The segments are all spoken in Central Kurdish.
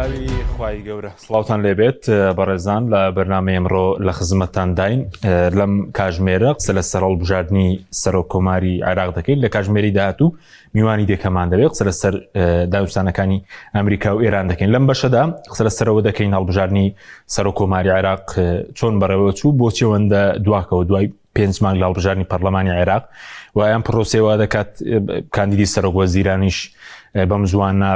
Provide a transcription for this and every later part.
ناوی خوای گەورە سڵاوتان لێبێت بەڕێزان لە بەرنامەی ئەمڕۆ لە خزمەتتان داین لەم کاژمێرە قسە لە سەرهەڵبژاردننی سەرۆکۆماری عێراق دەکەین لە کاژمێری داهاتوو میوانی دێکەمان دەبێت قسە لەسەر داوستانەکانی ئەمریکا و ئێران دەکەین لەم بەشەدا قسە لەسەرەوە دەکەین هەڵبژاردننی سەرۆکۆماری عێراق چۆن بەڕێوە چوو بۆچی ئەوەندە دواکەوە دوای 5 مانگ لە هەڵبژاردننی پەرلەمانی عێراق و ئەم پرۆسەیەوە دەکات کاندیدی سەرۆکوەزیرانیش بەم زوانە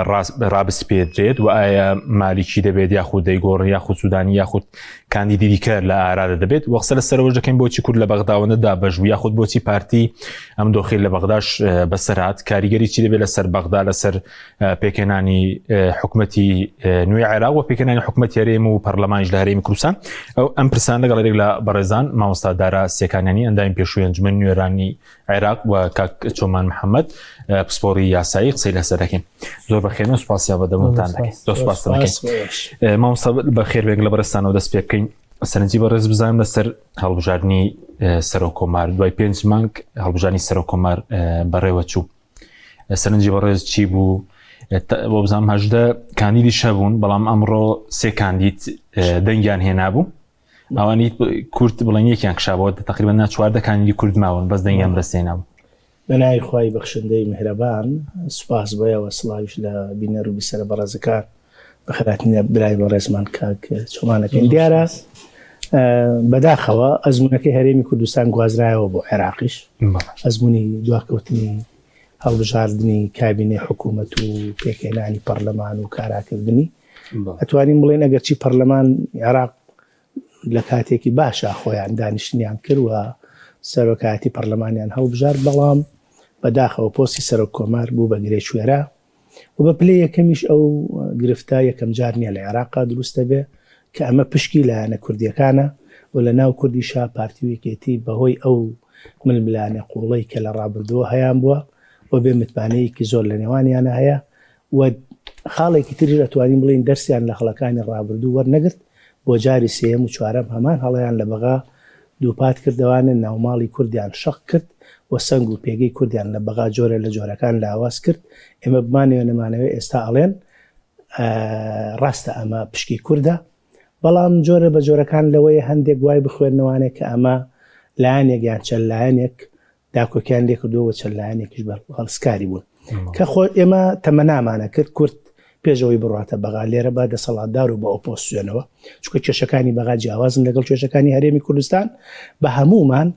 ڕابسپێدرێت و ئایا مالیکی دەبێت یاخود دەیگۆڕ یاخود سوودانی یاخود کاندیدی دیکە لە ئارادا دەبێت وەقسە لە سەرەوە دەکەین بۆچی کورد لە بەغداوەندەدا بەژوو یاخود بۆچی پارتی ئەم دۆخی لە بەغداش بەسەرات کاریگەری چی دەبێت لەسەر بەغدا لەسەر پێکێنانی حکومەتی نوێی عێراق و پێکێنانی حکومەتی هەرێم و پەرلەمانیش لە هەرێمی کوردستان ئەم پرسان لەگەڵ یەک لە بەڕێزان مامۆستا دارا سێکانیانی ئەندامی پێشووی ئەنجومەن نوێرانی عێراق و کاک چۆمان محەممەد پسپۆڕی یاسایی قسەی لەسەر دەکەین زۆر بەخێن و سوپاسیا بە دەمتان دەکەین دۆسپاس دەکەین مامۆستا بەخێر بێک لە بەرزستانەوە دەست پێ بکەین سەرنجی بەڕێز بزانم لەسەر هەڵبژاردننی سەرۆکۆمار دوای 5 مانگ هەڵبژاردننی سەرۆکۆمار بەڕێوە چوو سەرنجی بەڕێز چی بوو بۆ بزانم هەژدە کاندیدی شەبوون بەڵام ئەمڕۆ 3 کاندید دەنگیان هێنابوو ئەوانی کورد بڵێن یەکیان کشابەوە تقریبا 4 کاندیدی کورد ماون بەس دەنگیان بەرزێنابوو بەناوی خوای بەخشندەی میهرەبان سوپاس بۆیەوە سڵاویش لە بینەر و بیسەرە بەڕێزەکان بەخێرهاتنی برای بەڕێزمان کاک چۆمانەکەین دیارە بەداخەوە ئەزمونەکەی هەرێمی کوردستان گوازرایەوە بۆ عێراقیش ئەزمموی دواکەوتنی هەڵبژاردننی کابینەی حکوومەت و پێکێنانی پەرلەمان و کاراکردنی ئەتوانین بڵێن ئەگەر چی پەرلەمان عێراق لە کاتێکی باشە خۆیان دانیشتنیان کرد و سەرۆکایەتی پەرلەمانیان هەڵبژارد بەڵام بەداخەوە پۆستی سەرۆککۆمار بوو بە گرێ شوێرە و بە پلەی یەکەمیش ئەو گرفتە یەکەم جار نییە لە عێراقا دروستە بێ کە ئەمە پشکی لایەنە کوردیەکانە و لە ناو کوردیشا پارتیویەکێتی بەهۆی ئەو ململانە قوڵەی کە لە ڕابردووە هەیان بووە و بێ متمانەیەکی زۆر لە نێوانیانە هەیە و خاڵێکی تری دەتوانین بڵین دەرسیان لە خەڵەکانی ڕابردوو وەرنەگرت بۆ جاری سێم و چوارەم هەمان هەڵەیان لە بەغا دووپات کردوانە ناوماڵی کوردیان شەق کرد و سنگ و پێگەی کوردیان لە بەغا جۆرە لە جۆرەکان لاواز کرد ئێمە بمانەوە نەمانەوەی ئێستا ئەڵێن ڕاستە ئەمە پشکی کووردە بەڵام جۆرە بە جۆرەکان لەوەی هەندێک وای بخوێنەوانێک کە ئەمە لایەنێک یان چەند لایەنێک داکۆکیان لێ کردووە چەند لایەنێکیش هەڵسکاری بوون کە خۆ ئێمە تەمەنامانە کرد کورد پێشەوەی بڕاتە بەغا لێرە بە دەسەڵاتدار و بە ئۆپۆزیسیۆنەوە چونکە کێشەکانی بەغا جیاوازن لەگەڵ کێشەکانی هەرێمی کوردستان بە هەمومان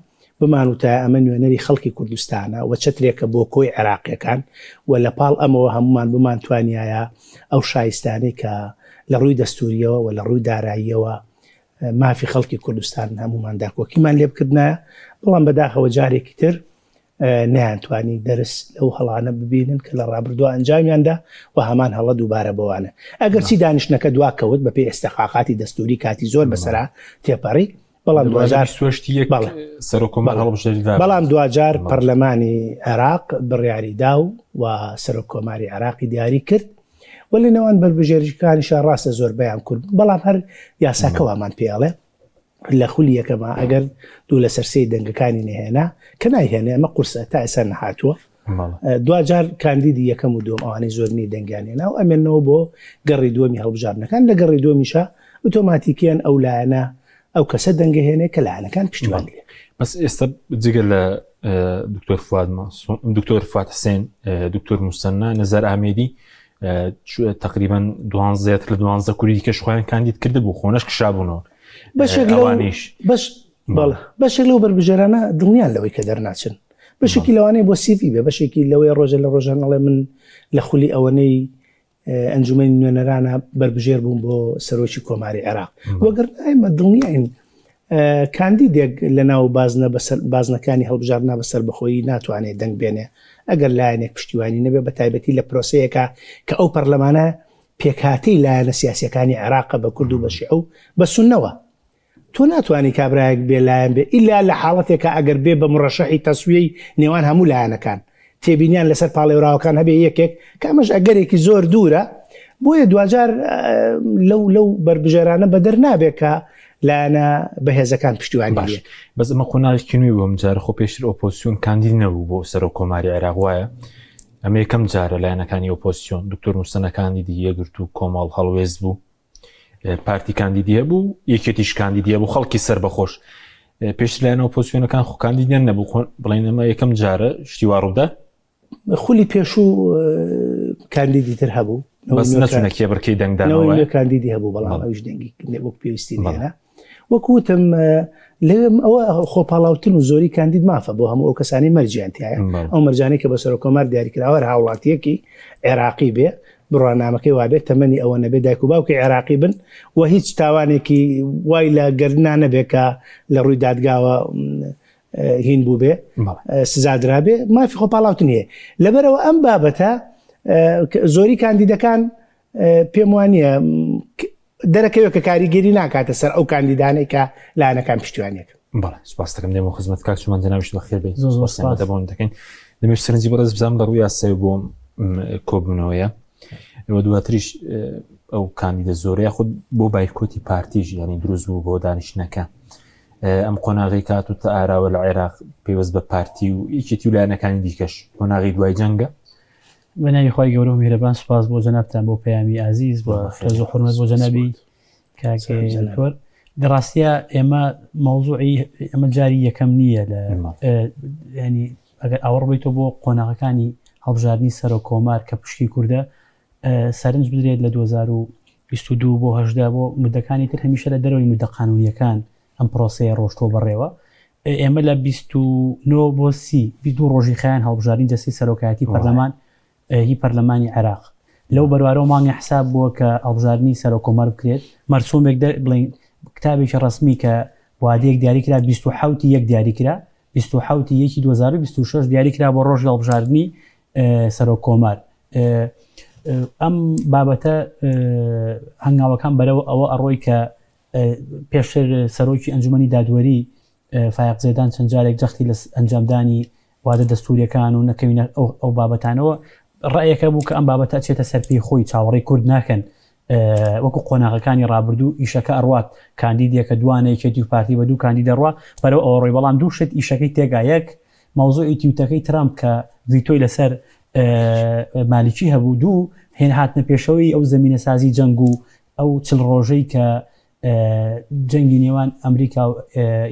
بمان وتە ئەمە نوێنەری خەڵکی کوردستانە و چەترێکە بۆ کۆی عێراقیەکان و لە پاڵ ئەمەوە هەمومان بمان توانایە ئەو شایستانەی کە لە ڕووی دەستوریەوە و لە ڕووی داراییەوە مافی خەڵکی کوردستان هەمومان داکۆکیمان لێ بکردنایە بەڵام بەداخەوە جارێکی تر نەیانتوانی دەرس لەو هەڵانە ببینن کە لە ڕابردووە ئەنجامیاندا و هەمان هەڵە دووبارە بەوانە ئەگەر چی دانیشتەکە دواکەوت بەپێی ئێستەخاقاتی دەستوری کاتی زۆر بەسەرا تێپەڕی بەڵام دوجار پەرلەمانی عێراق بڕیاریدا و سەرۆککۆماری عێراقی دیاری کرد و لە نێوان بربژێریەکانیشە ڕاستە زۆر بەیان کورد بەڵام هەر یاساکەوامان پێڵێ لە خولی یەکەمە ئەگەر دوو لە سەرسەی دەنگەکانی نهێنا کە نایهێنێ ئەمە قورسە تا ئێستا نەهاتووە دوجار کاندیدی یەکەم و دوم ئەوانەی زۆرنی دەنگیانێنا و ئەمێنەوە بۆ گەڕی دووەمی هەڵبژاردنەکان لە گەڕی دووەمیشە ئۆتۆماتیکیان ئەو لایەنە ئەو کەسە دەنگەهێنێ کە لایەنەکان پشتیوان لێ بەس ئێستا جگە لە دکتۆر فواد حسێن دکتۆر موسەنا نەزار ئامێدی تقریبا 12 کوردی کەش خۆیان کاندید کرده بوو خۆنەش کشابوونەوە بەشێک لەو بربژێرانە دڵنیان لەوەی کە دەرناچن بەشێکی لەوانەیە بۆ سیڤی بێ بەشێکی لەوەی ڕۆژە لە ڕۆژانەڵێ من لە خولی ئەوەنەی ئەنجومەنی نوێنەرانە بربژێر بووم بۆ سەرۆکی کۆماری عێراق وەگەر ئێمە دڵنیاین کاندیدێک لە ناو بازنەکانی هەڵبژاردنە بەسەر بەخۆیی ناتوانێت دەنگ بێنێ ئەگەر لایەنێک پشتیوانی نەبێ بە تایبەتی لە پرۆسەیەکە کە ئەو پەرلەمانە پێکهاتەی لایەنە سیاسیەکانی عێراق بە کورد و بە شیعە و بە سوننەوە تۆ ناتوانانی کابراایەک بێ لایەن بێ ئیلا لە حاڵەتێکە ئەگەر بێ بە مڕەشەحی تەسویەی نێوان هەموو لایەنەکان تێبینیان لەسەر پاڵێوراوەکان هەبێ یەکێک کامەش ئەگەرێکی زۆر دوورە بۆیە دوجار لەو بربژێرانە بەدەر نابێت کە لایەنە بەهێزەکان پشتیوانی بێت بەس ئەمە قۆناغێکی نوێ بۆم جارە خۆ پێشتر ئۆپۆزیسیۆن کاندید نەبوو بۆ سەرۆککۆماری عێراق وایە ئەمە یەکەم جارە لایەنەکانی ئۆپۆزیسیۆن دکتۆر موسەنە کاندیدی یەگرت و کۆمەڵ هەڵوێز بوو پارتی کاندیدیە بوو یەکێتیش کاندیدیە بوو خەڵکی سەر بەخۆش پێشتر لایەنە ئۆپۆزیسیۆنەکان خۆ کاندیدیان نەبوو بڵێن ئەمە یەکەم جارە شتی وا ڕوودا خولی پێشوو کاندیدی تر هەبوو بەس نەچوونە کێبڕکەی دەنگدانەوە کاندیدی هەبوو بەڵام ئەوش دەنگی وەک پێویستی نێنە وەکوتم ئەوە خۆپاڵاوتن و زۆری کاندید مافە بۆ هەموو ئەو کەسانی مەرجیانتیایە ئەو مەرجانەی کە بە سەر کۆمار دیاریکراوە هاوڵاتیەکی عێراقی بێ بڕوانامەکەی وابێت تەمەنی ئەوە نەبێ دایک و باوکی عێراقی بن و هیچ تاوانێکی وای لە گەردنا نەبێ کە لە ڕووی دادگاوە هین بوو بێ سزادرابێ مافی خۆپاڵاوتن هەیە لەبەرەوە ئەم بابەتە زۆری کاندیدەکان پێم وانە دەرەکەوێت کە کاریگەری ناکاتە سەر ئەو کاندیدانەی کە لایەنەکان پشتیوانێک بەڵێ سوپاس دەکەم دێمە خزمەت کاک چومان جەنابیش بەخێر بێت دەبوون دەکەین دەمێش سەرنجی بەڕێز بزانم لە ڕووی یاسایی بۆم کۆبوونەوەیە ئەوە دواتریش ئەو کاندیدە زۆرەیە خود بۆ بایکۆتی پارتیژ ینی دروست بوو بۆ دانیشتنەکە ئەم قۆناغی کات و تا ئاراوە لە عێراق پێوەست بە پارتی و یەکێتی و لایەنەکانی دیکەش قۆناغی دوای جەنگە بەناوی خۆی گەورە و میهرەبان سوپاس بۆ جەنابتان بۆ پەیامی عزیز بۆ ڕێز و حورمەت بۆ جەنابی کاکێ دەڕاستیە ئێمە مەوزوعی ئەمە جاری یەکەم نییە لە ینی ئەگەر ئەوە ڕبیتەوە بۆ قۆناغەکانی هەڵبژاردننی سەر و کۆمار کە پشتی کووردە سەرنج بدرێت لە 2022 بۆ هەشدا بۆ مدەکانی تر هەمیشە لە دەرەوەی مدە قانونیەکان ئەم پرۆسەیە ڕۆشتۆ بەڕێوە ئێمە لە 29 بۆ 22 ڕۆژی خیان هەڵبژاردننی دەستی سەرۆکایەتی پەرلەمان هی پەرلەمانی عێراق لەو بەروارەوە مانگی حساب بووە کە هەڵبژاردننی سەر و کۆمار بکرێت مەرسومێک بڵین کتابێکی ڕسمی کە وادەیەک دیاریکرا 27 یەک دیاریکرا 27 یەکی 2026 دیاریکرا بۆ ڕۆژی هەڵبژاردننی سەر و کۆمار ئەم بابەتە هەنگاوەکان بەرەوە ئەوە ئەڕۆی کە پێشتر سەرۆکی ئەنجومەنی دادوەری فایق زێدان چەند جارێک جەختی لە ئەنجامدانی وادە دەستوریەکان و نەکەوینە ئەو بابەتانەوە ڕێیەکە بوو کە ئەم بابەتە چێتە سەرپی خۆی چاوەڕێی کورد ناکەن وەکو قۆناغەکانی ڕابردوو ئیشەکە ئەڕوات کاندیدێکە دوانەیەکێتی و پارتی بە دوو کاندید دەڕوا بەرەو ئەوە ڕۆی بەڵام دوو شت ئیشەکەی تێگایەک مەوزوعی تیوتەکەی ترامپ کە ڤیتۆی لەسەر مالیکی هەبوو دوو هێن هاتنە پێشەوەی ئەو زمینە سازی جەنگ و ئەو 40 ڕۆژەی کە جەنگی نێوان ئەمریکا و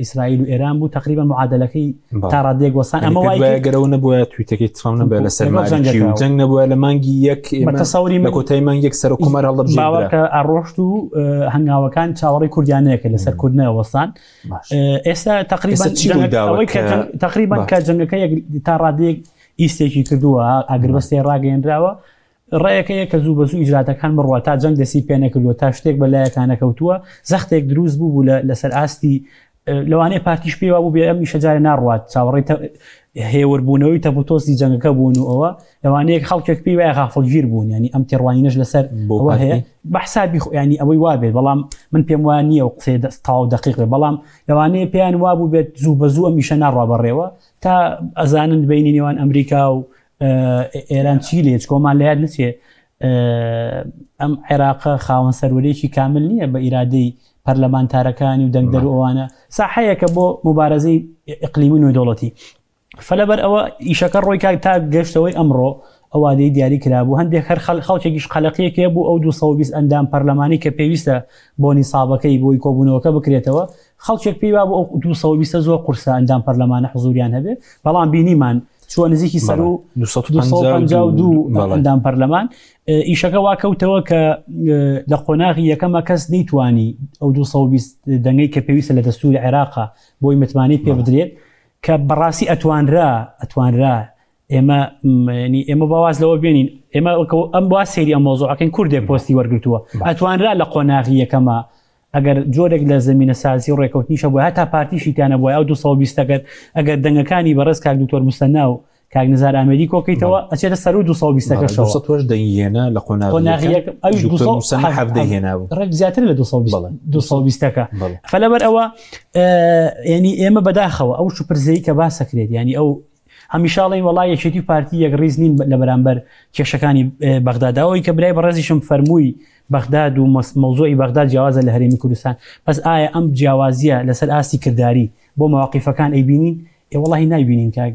ئیسرائیل و ئێران بوو تقریبا معادلەکەی تا ڕادێک وەسان ئەمە وایە گەرەوە نەبووە تویتەکەی ترامپ نەبووە لەسەر مالیکی و جەنگ نەبووە لە مانگی یەک تەسەوری لە کۆتایی مانگی یەک سەر و کۆمار هەڵدەبژێت باوەکە ئاڕۆشت و هەنگاوەکان چاوەڕێی کوردیانەیەکە لەسەر کوردنەوە وەسان ئێستا تقریبا کە جەنگەکە تا ڕادێک ئیسێکی کردووە ئاگربەستێ ڕاگەیەنراوە ڕێیەکەیە کە زوو بەزوو ئیجراتەکان بڕوە تا جەنگ دەسی پێ نەکردووە تا شتێک بەلایەکانەکەوتووە زەختێک دروست بوو لەسەر ئاستی لەوانەیە پارتیش پێوا بوو بێ ئەم میشەجارە ناڕوات چاوەڕێی هێوەربوونەوەی تەبوتۆسی جەنگەکە بوون و ئەوە لەوانەیە خەڵکێک پێی وایە غافڵگیر بوون ینی ئەم تێڕوانینەش لەسەر ئەوە هەیە بەحسابی ینی ئەوەی وابێت بەڵام من پێم وایە نییە و قسەی تاو دقیق بەڵام لەوانەیە پێیان وابوو بێت زوو بەزوو ئەم میشە ناڕوا بەڕێوە تا ئەزانن بینی نێوان ئەمریکا و ئێران چی لێت کۆمان لە یاد نچێ ئەم عێراقە خاوەن سەروەرێکی کامل نییە بە ئیرادەی پەرلەمانتارەکانی و دەنگدەر و ئەوانە ساحەیەکە بۆ مبارەزەی ئیقلیمی نوێدەوڵەتی فلەبەر ئەوە ئیشەکە ڕۆی کاک تا گەشتەوەی ئەمڕۆ ئەوادەی دیاری کرابوو هەندێک هەر خەڵکێکیش قەلەقیەکێ بوو ئەو 220 ئەندام پەرلەمانی کە پێویستە بۆ نیسابەکەی بۆی کۆبوونەوەکە بکرێتەوە خەڵکێک پێی وا بۆ 220 زۆر قورسە ئەندام پەرلەمانە حزوریان هەبێ بەڵام بینیمان چوە نزیکی سەر و 252 ئەندام پەرلەمان ئیشەکە واکەوتەوە کە لە قۆناغی یەکەمە کەس نەیتوانی ئەو 220 دەنگەی کە پێویستە لە دەستوری عێراقا بۆی متمانەی پێ بدرێت کە بەڕاستی ئەتوانرا ئێمە باواز لەوە بێنین ئێمە ئەم وا سێری ئەم مۆزوعەکەی کوردێک پۆستی وەرگرتووە ئەتوانرا لە قۆناغی یەکەمە ئەگەر جۆرێک لە زمینە سازی و ڕێکەوتنیشە بووە هەتا پارتیشیتانە بووە ئەو 220 ئەگەر دەنگەکانی بەڕێز کاک دکتۆر موسەنا و کاک نزار ئامێدی کۆکەیتەوە ئەچێتە سەر و 220 دەیهێنا لە ڕێک زیاتر لە 220 فلەبەر ئەوە ینی ئێمە بەداخەوە ئەو شوپرزەیە کە باسەکرێت ینی ئەو هەمیشاڵی وڵای یەکێتی پارتی یەک ڕیز نین لە بەرامبەر کێشەکانی بەغداداەوەی کە برای بەڕێزیشم فەرمووی بەغداد و مەوزوعی بەغداد جیاوازە لە هەرێمی کوردستان بەس ئایا ئەم جیاوازیە لەسەر ئاستی کردداری بۆ مەواقیفەکان ئەیبینین والله نایبینین کاک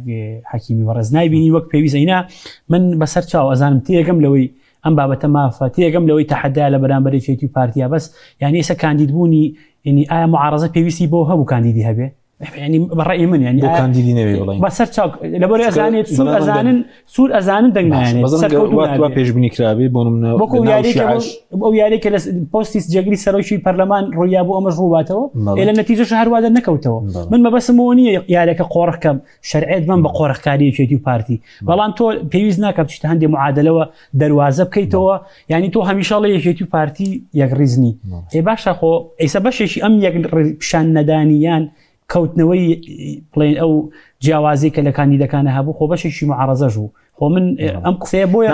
حەکیمی بەڕێز نایبینی وەک پێویستە ئینا من بەسەر چاو ئەزانم تێگەم لەوەی ئەم بابەتە مافە تێگەم لەوەی تەحەدا لە بەرامبەرێکی پارتیا بەس یعنی ئێستا کاندید بوونی ینی ئایا معارەزە پێویستی بۆ هەبوو کاندیدی هەبێ ینی بەڕێی من ینی کاندیدی نەبێ بڵێن بەسەر چاو لەبەر ئەزانێت سوور ئەزانن دەنگنایێت پێشبینی کرابێ بۆ ئەو یاریکە لە پۆستی جێگری سەرۆکی پەرلەمان ڕۆیا بۆ ئەمەش ڕووباتەوە لە نەتیجەش هەروادە نەکەوتەوە من مەبەسمەوە نییە یارێکە قۆڕەکەم شەرعێت من بە قۆڕەکاریەکێتی و پارتی بەڵام تۆ پێویست ناکە بچیتە هەندێک معادلەوە دەواازە بکەیتەوە ینی تۆ هەمیشەڵی یەکێتی و پارتی یەکڕیزنی باشە خۆ ئەیسە بەشێکی ئەم یەک پیشان نەدانیان کەوتنەوەی بڵێن ئەو جیاوازی کە لە کاندیدەکانە هەبوو خۆ بەشێکی معارەزەش بوو خۆ من ئەم قسەیە بۆیە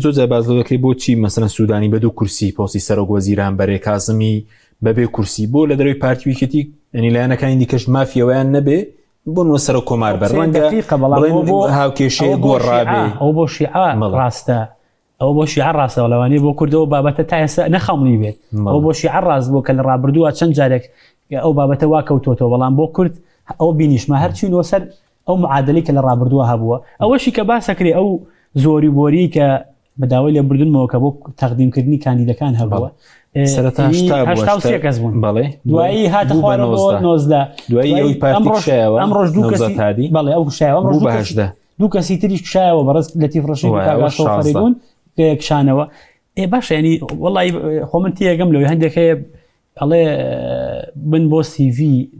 زۆر بازەوەکەی بۆچی مەسەن سوودانی بە دوو کورسی پۆستی سەرۆک وەزیران بەرێ کازمی بەبێ کورسی بۆ لە دەروی پارتیویکەتی ئەنی لایەنەکانی دیکەش مافیەوەیان نەبێ بۆ سەرۆک کۆمار بەر ڕەنگە هاوکێشەیە گۆڕابێ ئەو بۆ شیعە ڕاستە ئەو بۆ شیعە ڕاستەوە لەوانەیە بۆ کوردەوە بابەتە تا ئێستا نەخەمڵی بێت ئەو بۆ شیعە ڕاست بۆ کە لە ڕابردووە چەند جارێک ئەو بابەتە وا کەوتۆتەوە بەڵام بۆ کورد ئەو بینیشمە هەرچینەوە سەر ئەو معادلەی کە لە ڕابردووە هەبووە ئەوەشی کە باسەکرێ ئەو زۆری بۆری کە بەداوای لێ بردنمەوە کە بۆ تەقدیمکردنی کاندیدەکان هەبووە سێ کەس بوون بەڵێ دوایی هاتە خوارە بۆ 19 دوایی ئەوی پارتی شایەوە ئەم ڕۆژ دوو کەسی بەڵێ ئەو شایەوە ئەم ڕۆژ دوو کەسی تریش شایەوە بەڕێز لەتیف ڕەشید فەریدون کشانەوە باشە ینی وەڵی خۆ من تێگەم لەوەی هەندێک هەیە ئەڵێ بن بۆ CV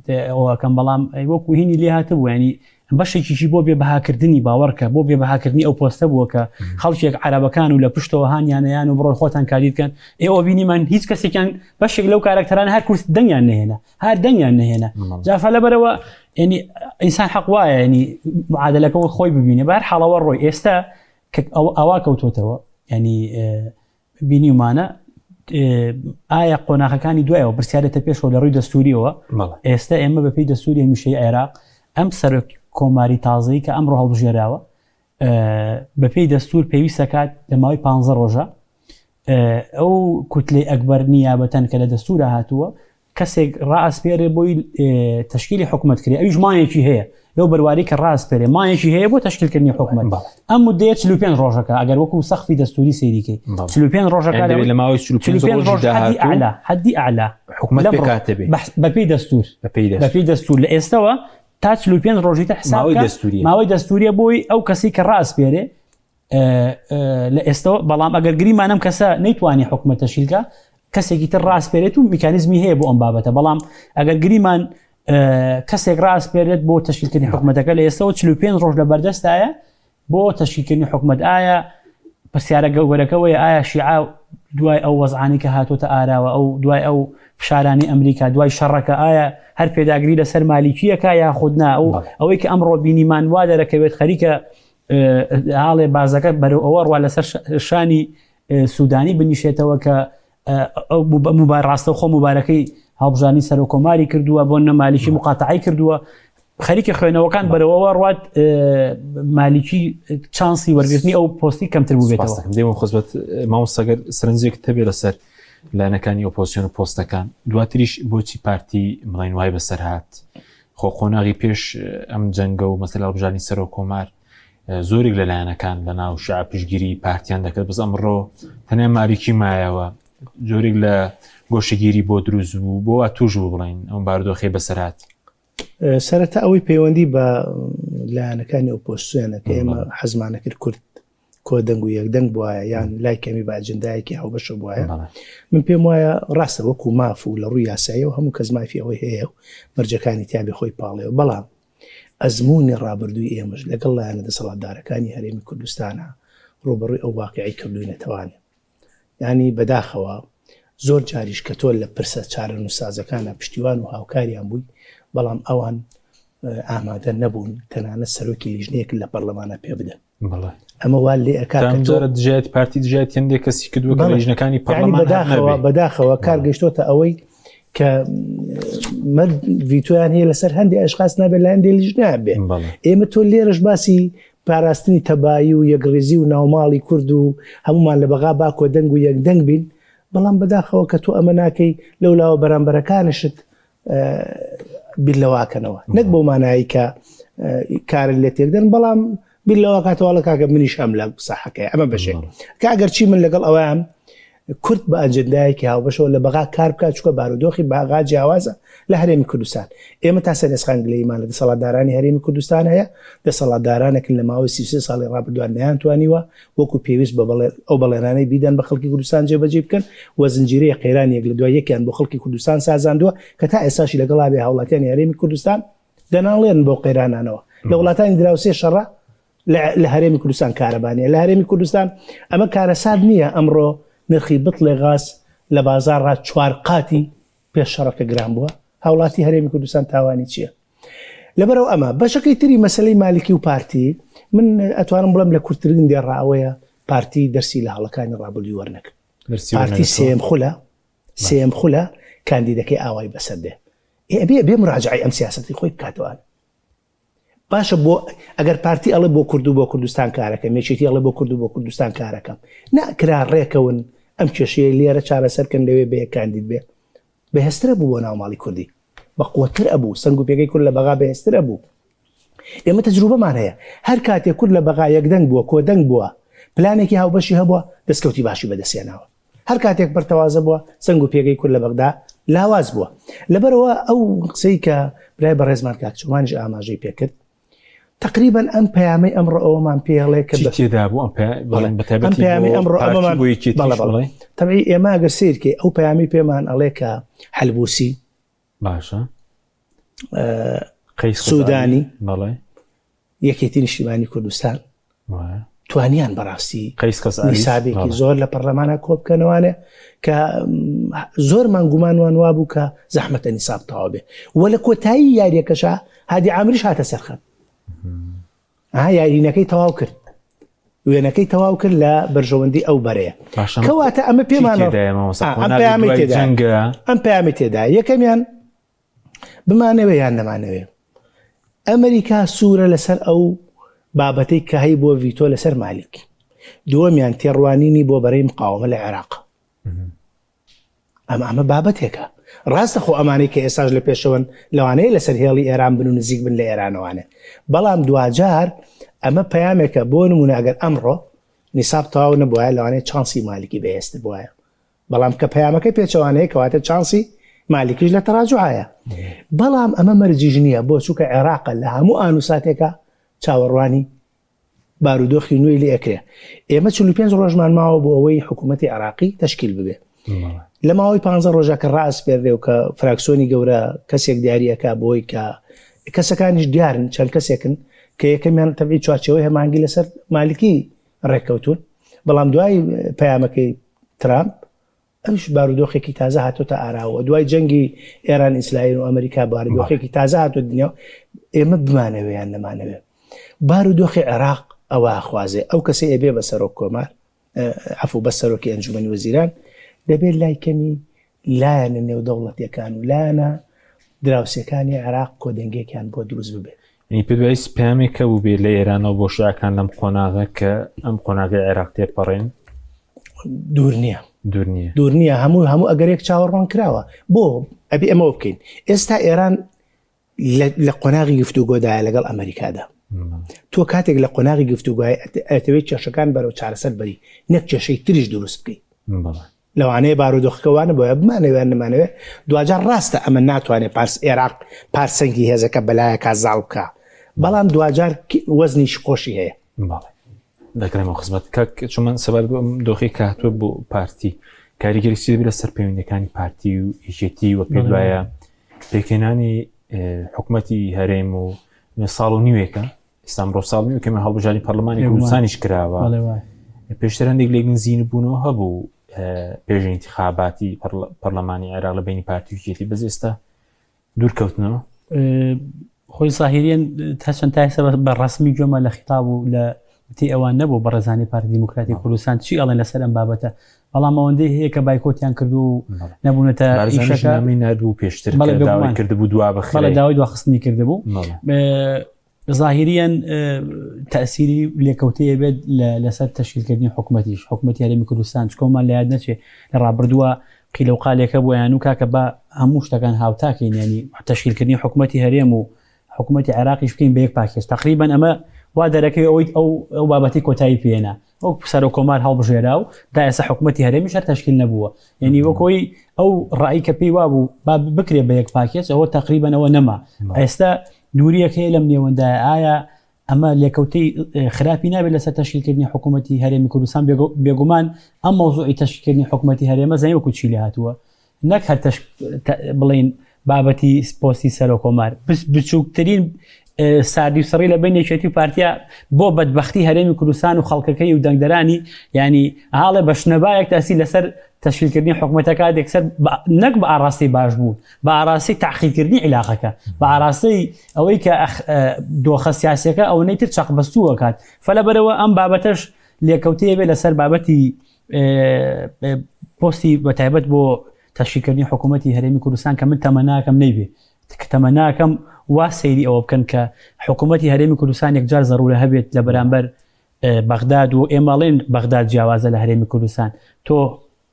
ئەوەکەم بەڵام وەکو هینی لێ هاتبوو ینی بەشێکیشی بۆ بێ بەهاکردنی باوەڕکە بۆ بێ بەهاکردنی ئەو پۆستە بووە کە خەڵکێک عەرەبەکان و لە پشتەوە هانیانیان و بڕۆ خۆتان کاریدکەن ئێوە بینیمان هیچ کەسێکیان بەشێک لەو کارکتەران هەر کورس دەنگیان نهێنا هەر دەنگیان نهێنا جافە لەبەرەوە ینی ئینسان حەق وایە ینی معادلەکەەوە خۆی ببینێ بە هەر حاڵەوە ڕۆی ئێستا ئەوا کەوتۆتەوە ینی بینیمانە ئایا قۆناغەکانی دوایەوە پرسیارەتە پێشەوە لە ڕووی دەستوریەوە ئێستا ئێمە بەپێی دەستوری هەمیشەی عێراق ئەم سەرۆک کۆماری تازەی کە ئەمڕۆ هەڵبژێراوە بەپێی دەستور پێویستە کات لە ماوەی 15 ڕۆژە ئەو کوتلەی ئەکبەر نیابەتەن کە لە دەستورە هاتووە کەسێک ڕائسپێرێ بۆی تەشکیلی حکومەتکردی ئەویش مایەکی هەیە لەو بەرواری کە ڕاستپێرێ مایەکی هەیە بۆ تەشکیلکردنی حکومەت ئەم مدەیە 45 ڕۆژەکە ئەگەر وەکو سەخفی دەستوری سەیریکەی 45 ڕۆژەکە لە ماوەی 45 حەدی ئەعلا حکومەت پێکاتەبێ بەپێی دەستور بەپێی دەستور لە ئێستەوە تا 45 ڕۆژی تا حساب ماوەی دەستوریە بۆی ئەو کەسی کە ڕاستپێرێ لە ئێستەوە بەڵام ئەگەر گریمانم کەسە نەیتوانی حکومەت تەشکیلکە کەسێکی تر ڕاستپێرێت و میکانیزمی هەیە بۆ ئەم بابەتە بەڵام ئەگەر گریمان کەسێک ڕاستپێرێت بۆ تەشکیلکردنی حکومەتەکە لە ئێستەوە 45 ڕۆژ لە بەردەستایە بۆ تەشکیلکردنی حکومەت ئایا پرسیارە گەورەکەوەیە ئایا شیعە دوای ئەو وەزعانی کە هاتوۆتە ئاراوە ئەو دوای ئەو فشارانی ئەمریکا دوای شەڕەکە ئایا هەر پێداگری لەسەر مالیکیەکە یا خودنا ئەوەی کە ئەمڕۆ بینیمان وا دەرەکەوێت خەریکە هاڵێ بازەکە بەرەو ئەوە ڕوا لەسەر شانی سوودانی بنیشێتەوە کە ڕاستە خۆ مبارەکەی هەڵبژانی سەر و کۆماری کردووە بۆ نەمالیکی مقاتعی کردووە خەریکە خوێنەوەکان بەرەوەوە ڕوات مالیکی چانسی وەرگرتنی ئەو پۆستی کەمتر بوو بێتەوە دێمە خۆزبەت مامۆستاگەر سەرنجێک هەبێ لەسەر لایەنەکانی ئۆپۆزیسیۆن و پۆستەکان دواتریش بۆچی پارتی بڵین وای بەسەر هات خۆ خۆناغی پێش ئەم جەنگە و مەسەلا هەڵبژانی سەر و کۆمار زۆرێک لە لایەنەکان لە ناو شیعە پشتگیری پارتیان دەکرد بەس ئەمڕۆ تەنیا مالیکی مایەوە زۆرێک لە گۆشەگیری بۆ دروست بوو بۆ توش بوو بڵین ئەم باردۆخی بەسەرات سەرەتا ئەوەی پەیوەندی بە لایەنەکانی ئۆپۆزیسیۆنە کە ئێمە حەزمانە کرد کورد کۆدەنگ و یەکدەنگ بواە یان لای کەمی بە ئەجندایەکی هەڵبەشە بواە من پێم وایە ڕاستە وەکو ماف و لە ڕووی یاساییەوە هەموو کەس مافی ئەوەی هەیە و مەرجەکانی تیابێ خۆی پاڵێەوە بەڵام ئەزمموی ڕابردووی ئێمەش لەگەڵ لایەنە دەسەڵاتدارەکانی هەرێمی کوردستانە ڕوبەڕووی ئەو واقعی کردوینەتەوانێ ینی بەداخەوە زۆر جاریش کە تۆ لە پرسە چارە نووسازەکانە پشتیوان و هاوکاریان بووی بەڵام ئەوان ئامادە نەبوون تەنانەت سەرۆکی لیژنەیەک لە پەرلەمانە پێ بدەن ئەمە وا لێ ئەکار دژێت پارتی دژێت هەندێک کەسی کردووە کە لیژنەکانی پەرلەمان بەداخەوە کار گەیشتۆتە ئەوەی کە ڤیتۆیان هەیە لەسەر هەندێک ئەشخاص نابێت لە هەندێک لیژنە بێ ئێمە تۆ لێرەش باسی پاراستنی تەبایی و یەکڕێزی و ناوماڵی کورد و هەمومان لە بەغا با کۆدەنگ و یەکدەنگ بین بەڵام بەداخەوە کە تۆ ئەمە ناکەی لەولاوە بەرامبەرەکانشت بیلەواکەنەوە نەک بۆ مانایی کە کارە لێ تێکدەن بەڵام بیلەوە کاتەوەڵە کاکە منیش هەم لە ساحەکەی ئەمە بەشێک کە ئەگەر چی من لەگەڵ ئەوەیان کورد بە ئەجندایەکی هاوبەشەوە لە بەغا کار بکات چکە بارودۆخی باغا جیاوازە لە هەرێمی کوردستان ئێمە تا سەرنجخانگلەیمان لە دەسەڵاتدارانی هەرێمی کوردستان هەیە دەسەڵاتدارانێکن لە ماوەی 33 ساڵی ڕابردووان نەیانتوانیوە وەکو پێویست بە ئەو بەڵێنانەی بیدەن بە خەڵکی کوردستان جێبەجێ بکەن و زنجیرەیە قەیرانیەک لە دوای یەکیان بۆ خەڵکی کوردستان سازاندووە کە تا ئێستاشی لەگەڵا بێ هاوڵاتیانی هەرێمی کوردستان دەناڵێن بۆ قەیرانانەوە لە وڵاتانی دراوسێ شەڕە لە هەرێمی کوردستان کارەبانیە لە هەرێمی کوردستان ئەمە کارەساد نییە ئەمڕۆ نرخی بتڵێ غاز لە بازار ڕات 4 قاتی پێش شەڕەکە گران بووە هاوڵاتی هەرێمی کوردستان تاوانی چییە لەبەرەوە ئەمە بەشەکەی تری مەسلەی مالکی و پارتی من ئەتوانم بڵم لە کورتترین دێڕاوەیە پارتی دەرسی لە هەڵەکانی ڕابردووی وەرنەکە پارتی سێم خولە کاندیدەکەی ئاوای بەسەر دێ بێ مراجعی ئەم سیاسەتی خۆی بکاتەوە باشە بۆ ئەگەر پارتی ئەڵێ بۆ کورد و بۆ کوردستان کارەکەم یەکێتی ئەڵێ بۆ کورد و بۆ کوردستان کارەکەم ناکرا ڕێکەون ئەم کێشەیە لێرە چارەسەرکەن لەوێ بێ کاندید بێ بەهێزترە بوو بۆ ناوماڵی کوردی بەقووەتر ئەبوو سنگ و پێگەی کورد لە بەغا بەهێزتر ئەبوو ئێمە تەجروبەمان هەیە هەر کاتێک کورد لە بەغا یەکدەنگ بووە کۆدەنگ بووە پلانێکی هاوبەشی هەبووە دەستکەوتی باشی بەدەستێناوە هەر کاتێک بەرتەوازە بووە سنگ و پێگەی کورد لە بەغدا لاواز بووە لەبەرەوە ئەو قسەی کە برای بەڕێزمان کاکچوانیش ئاماژەی پێکرد تقریبا ئەم پەیامەی ئەمڕۆ ئەوەمان پێڵێ کە تێدا بوو ئەم پەیامەی ئەمڕۆ ئەمەمان تەبیعی ئێمە ئەگەر سیرکەی ئەو پەیامی پێمان ئەڵێ کە حەلبوسی باشە سوودانی یەکێتی نیشتیمانی کوردستان توانیان بەڕاستی نیسابێکی زۆر لە پەرلەمانە کۆبکەنەوانێ کە زۆرمان گومانوان وا بوو کە زەحمەتە نیساب تەواو بێ وە لە کۆتایی یاریەکەشە هادی عامریش هاتە سەرخەت یارینەکەی تەواو کرد وێنەکەی تەواو کرد لە بەرژەوەندی ئەو بەرەیە کەواتە ئەمە پێمان ئەم پەیامی تێدا یەکەمیان بمانەوێ یان نەمانەوێ ئەمریکا سوورە لەسەر ئەو بابەتەی کە هەی بۆ ڤیتۆ لەسەر مالیک دووەمیان تێڕوانینی بۆ بەرەی مقاومە لە عێراق ئەمە بابەتێکە ڕاستە خۆ ئەمانەی کە ئێستاش لە پێشەوەن لەوانەیە لەسەر هێڵی ئێران بن و نزیک بن لە ئێرانەوانە بەڵام دوجار ئەمە پەیامێکە بۆ نمونە ئەگەر ئەمڕۆ نیساب تەواو نەبووە لەوانەیە چانسی مالیکی بەهێزتر بووە بەڵام کە پەیامەکەی پێچەوانەیە کەواتە چانسی مالیکیش لە تەراجوعایە بەڵام ئەمە مەرجیژ نییە بۆ چووکە عێراقە لە هەموو ئانوساتێکە چاوەڕوانی بارودۆخی نوێی لێ ئەکرێ ئێمە 45 ڕۆژمان ماوە بۆ ئەوەی حکوومەتی عێراقی تەشکیل ببێ لە ماوەی 15 ڕۆژە کە ڕاستپێردێ و کە فراکسیۆنی گەورە کەسێک دیاریەکە بۆی کە کەسەکانیش دیارن چەند کەسێکن کە یەکەمیان تەبعی چوارچەوەی هەمانگی لەسەر مالیکی ڕێککەوتون بەڵام دوای پەیامەکەی ترامپ ئەوش بارودۆخێکی تازە هاتۆتە ئاراوە دوای جەنگی ئێران ئیسرائیل و ئەمریکا بارودۆخێکی تازە هاتۆ دنیا ئێمە بمانەوێیان نەمانەوێ بارودۆخی عێراق ئەوە خوازێ ئەو کەسێ ئەبێ بە سەرۆک کۆمار عەفو بە سەرۆکی ئەنجومەنی وەزیران دەبێت لای کەمی لایەنە نێودەوڵەتیەکان و لایەنە دراوسەکانی عێراق کۆدەنگێکیان بۆ دروست ببێت پێدوای سپامێکە بوو بێ لە ئێرانەوە بۆ شعکان لەم قۆناغە کە ئەم قۆناغی عێراق تێپەڕێن دوور نییە هەموو ئەگەرێک چاوەڕوان کراوە بۆ ئەبی ئەمەوە بکەین ئێستا ئێران لە قۆناغی گفتوگۆدایە لەگەڵ ئەمریکادا تۆ کاتێک لە قۆناغی گفتوگوای ئەتەوێت کێشەکان بەرەو چارەسەر بەری نەک کێشەی تریش دروست بکەیت لەوانەیە بارودۆخەکەوانە بۆیە بمانەوێن نمانەوێت دوجار ڕاستە ئەمە ناتوانێت عێراق پارسەنگی هێزەکە بەلایەکە زاڵ بکە بەڵام دوجار وەزنیش خۆشی هەیە دەکرێمەوە خزمەت کاک چۆن سەبەر دۆخی کاتوە بۆ پارتی کاریگەری چی دەبێت لەسەر پەیوەندیەکانی پارتی و هیچێتی وە پێ دوایە پێکێنانی حکوومەتی هەرێم و ساڵ و نیوێکە ئێستا ئەمڕۆ ساڵ نیو کەمە هەڵبژاری پەرلەمانی کوردستانیش کراوە پێشتر هەندێک لێک نزین بوونەوە هەبوو پێش انتخاباتی پەرلەمانی عێراق لە بینی پارتی و هیچێتی بەس ئێستا دوورکەوتنەوە خۆی زاهیریان تا چەند تایسە بە ڕسمی گوێمە لە خیتاب و لە تی ئەوان نەبوو بەڕێزانی پارتی دیموکراتی کوردستان چی ئەڵێن لەسەر ئەم بابەتە بەڵام ئەوەندەی هەیە کە بایکۆتیان کرد و نەبوونەتە ئیشەکەی نردبوو پێشتر داوای کردبوو دوا بەخێ داوای دواخستنی کردبوو ظاهریان تأثیری لێکەوتەیە بێت لەسەر تەشکیلکردنی حکوومەتیش حکوومەتی هەرێمی کوردستان چکۆمان لە یاد نەچێت لە ڕابردووە قیل و قالێکە بۆیان و کاکە بە هەموو شتەکان هاوتاکەین ینی تەشکیلکردنی حکوومەتی هەرێم و حکوومەتی عێراقیش بکەین بە یەک پاکێز تقریبا ئەمە وا دەرەکەی ئەو بابەتی کۆتایی پێێنە ئەو سەر و کۆمار هەڵبژێرا و دا ئێستا حکوومەتی هەرێمیش هەر تەشکیل نەبووە ینی وەکۆی ئەو ڕایی کە پێی وابوو با بکرێ بە یەک پاکێز ئەوە تقریبا ئەوە نەما ئێستا دووریەکەی لەم نێوەندایە ئایا ئەمە لێکەوتەی خراپی نابێت لەسەر تەشکیلکردنی حکوومەتی هەرێمی کوردستان بێگومان ئەم مەوزوعی تەشکیلکردنی حکوومەتی هەرێمە زەنی وەکو چی لێ هاتووە نەک هەر بڵین بابەتی پۆستی سەر و کۆمار بچووکترین ساردی و سڕی لە بین یەکێتی و پارتیا بۆ بەدبەختی هەرێمی کوردستان و خەڵکەکەی و دەنگدەرانی ینی هاڵێ بە شنەبایەک تاسی لەسەر تەشکیلکردنی حکوومەتەکە دێکسەر نەک بە ئاڕاستی باش بوون بە ئاڕاستی تەحقیقکردنی عیلاقەکە بە ئاڕاستی ئەوەی کە دۆخە سیاسیەکە ئەوەی تر چەقبەستووە کات فەلەبەرەوە ئەم بابەتەش لێکەوتەیە بێت لەسەر بابەتی پۆستی بەتایبەت بۆ تەشکیلکردنی حکوومەتی هەرێمی کوردستان کە من تەمەناکەم نەیبێ تەمەناکەم وا سەیری ئەوە بکەن کە حکوومەتی هەرێمی کوردستان یەکجار زەڕورە هەبێت لە بەرامبەر بەغداد و ئێمەڵێن بەغداد جیاوازە لە هەرێمی کوردستان تۆ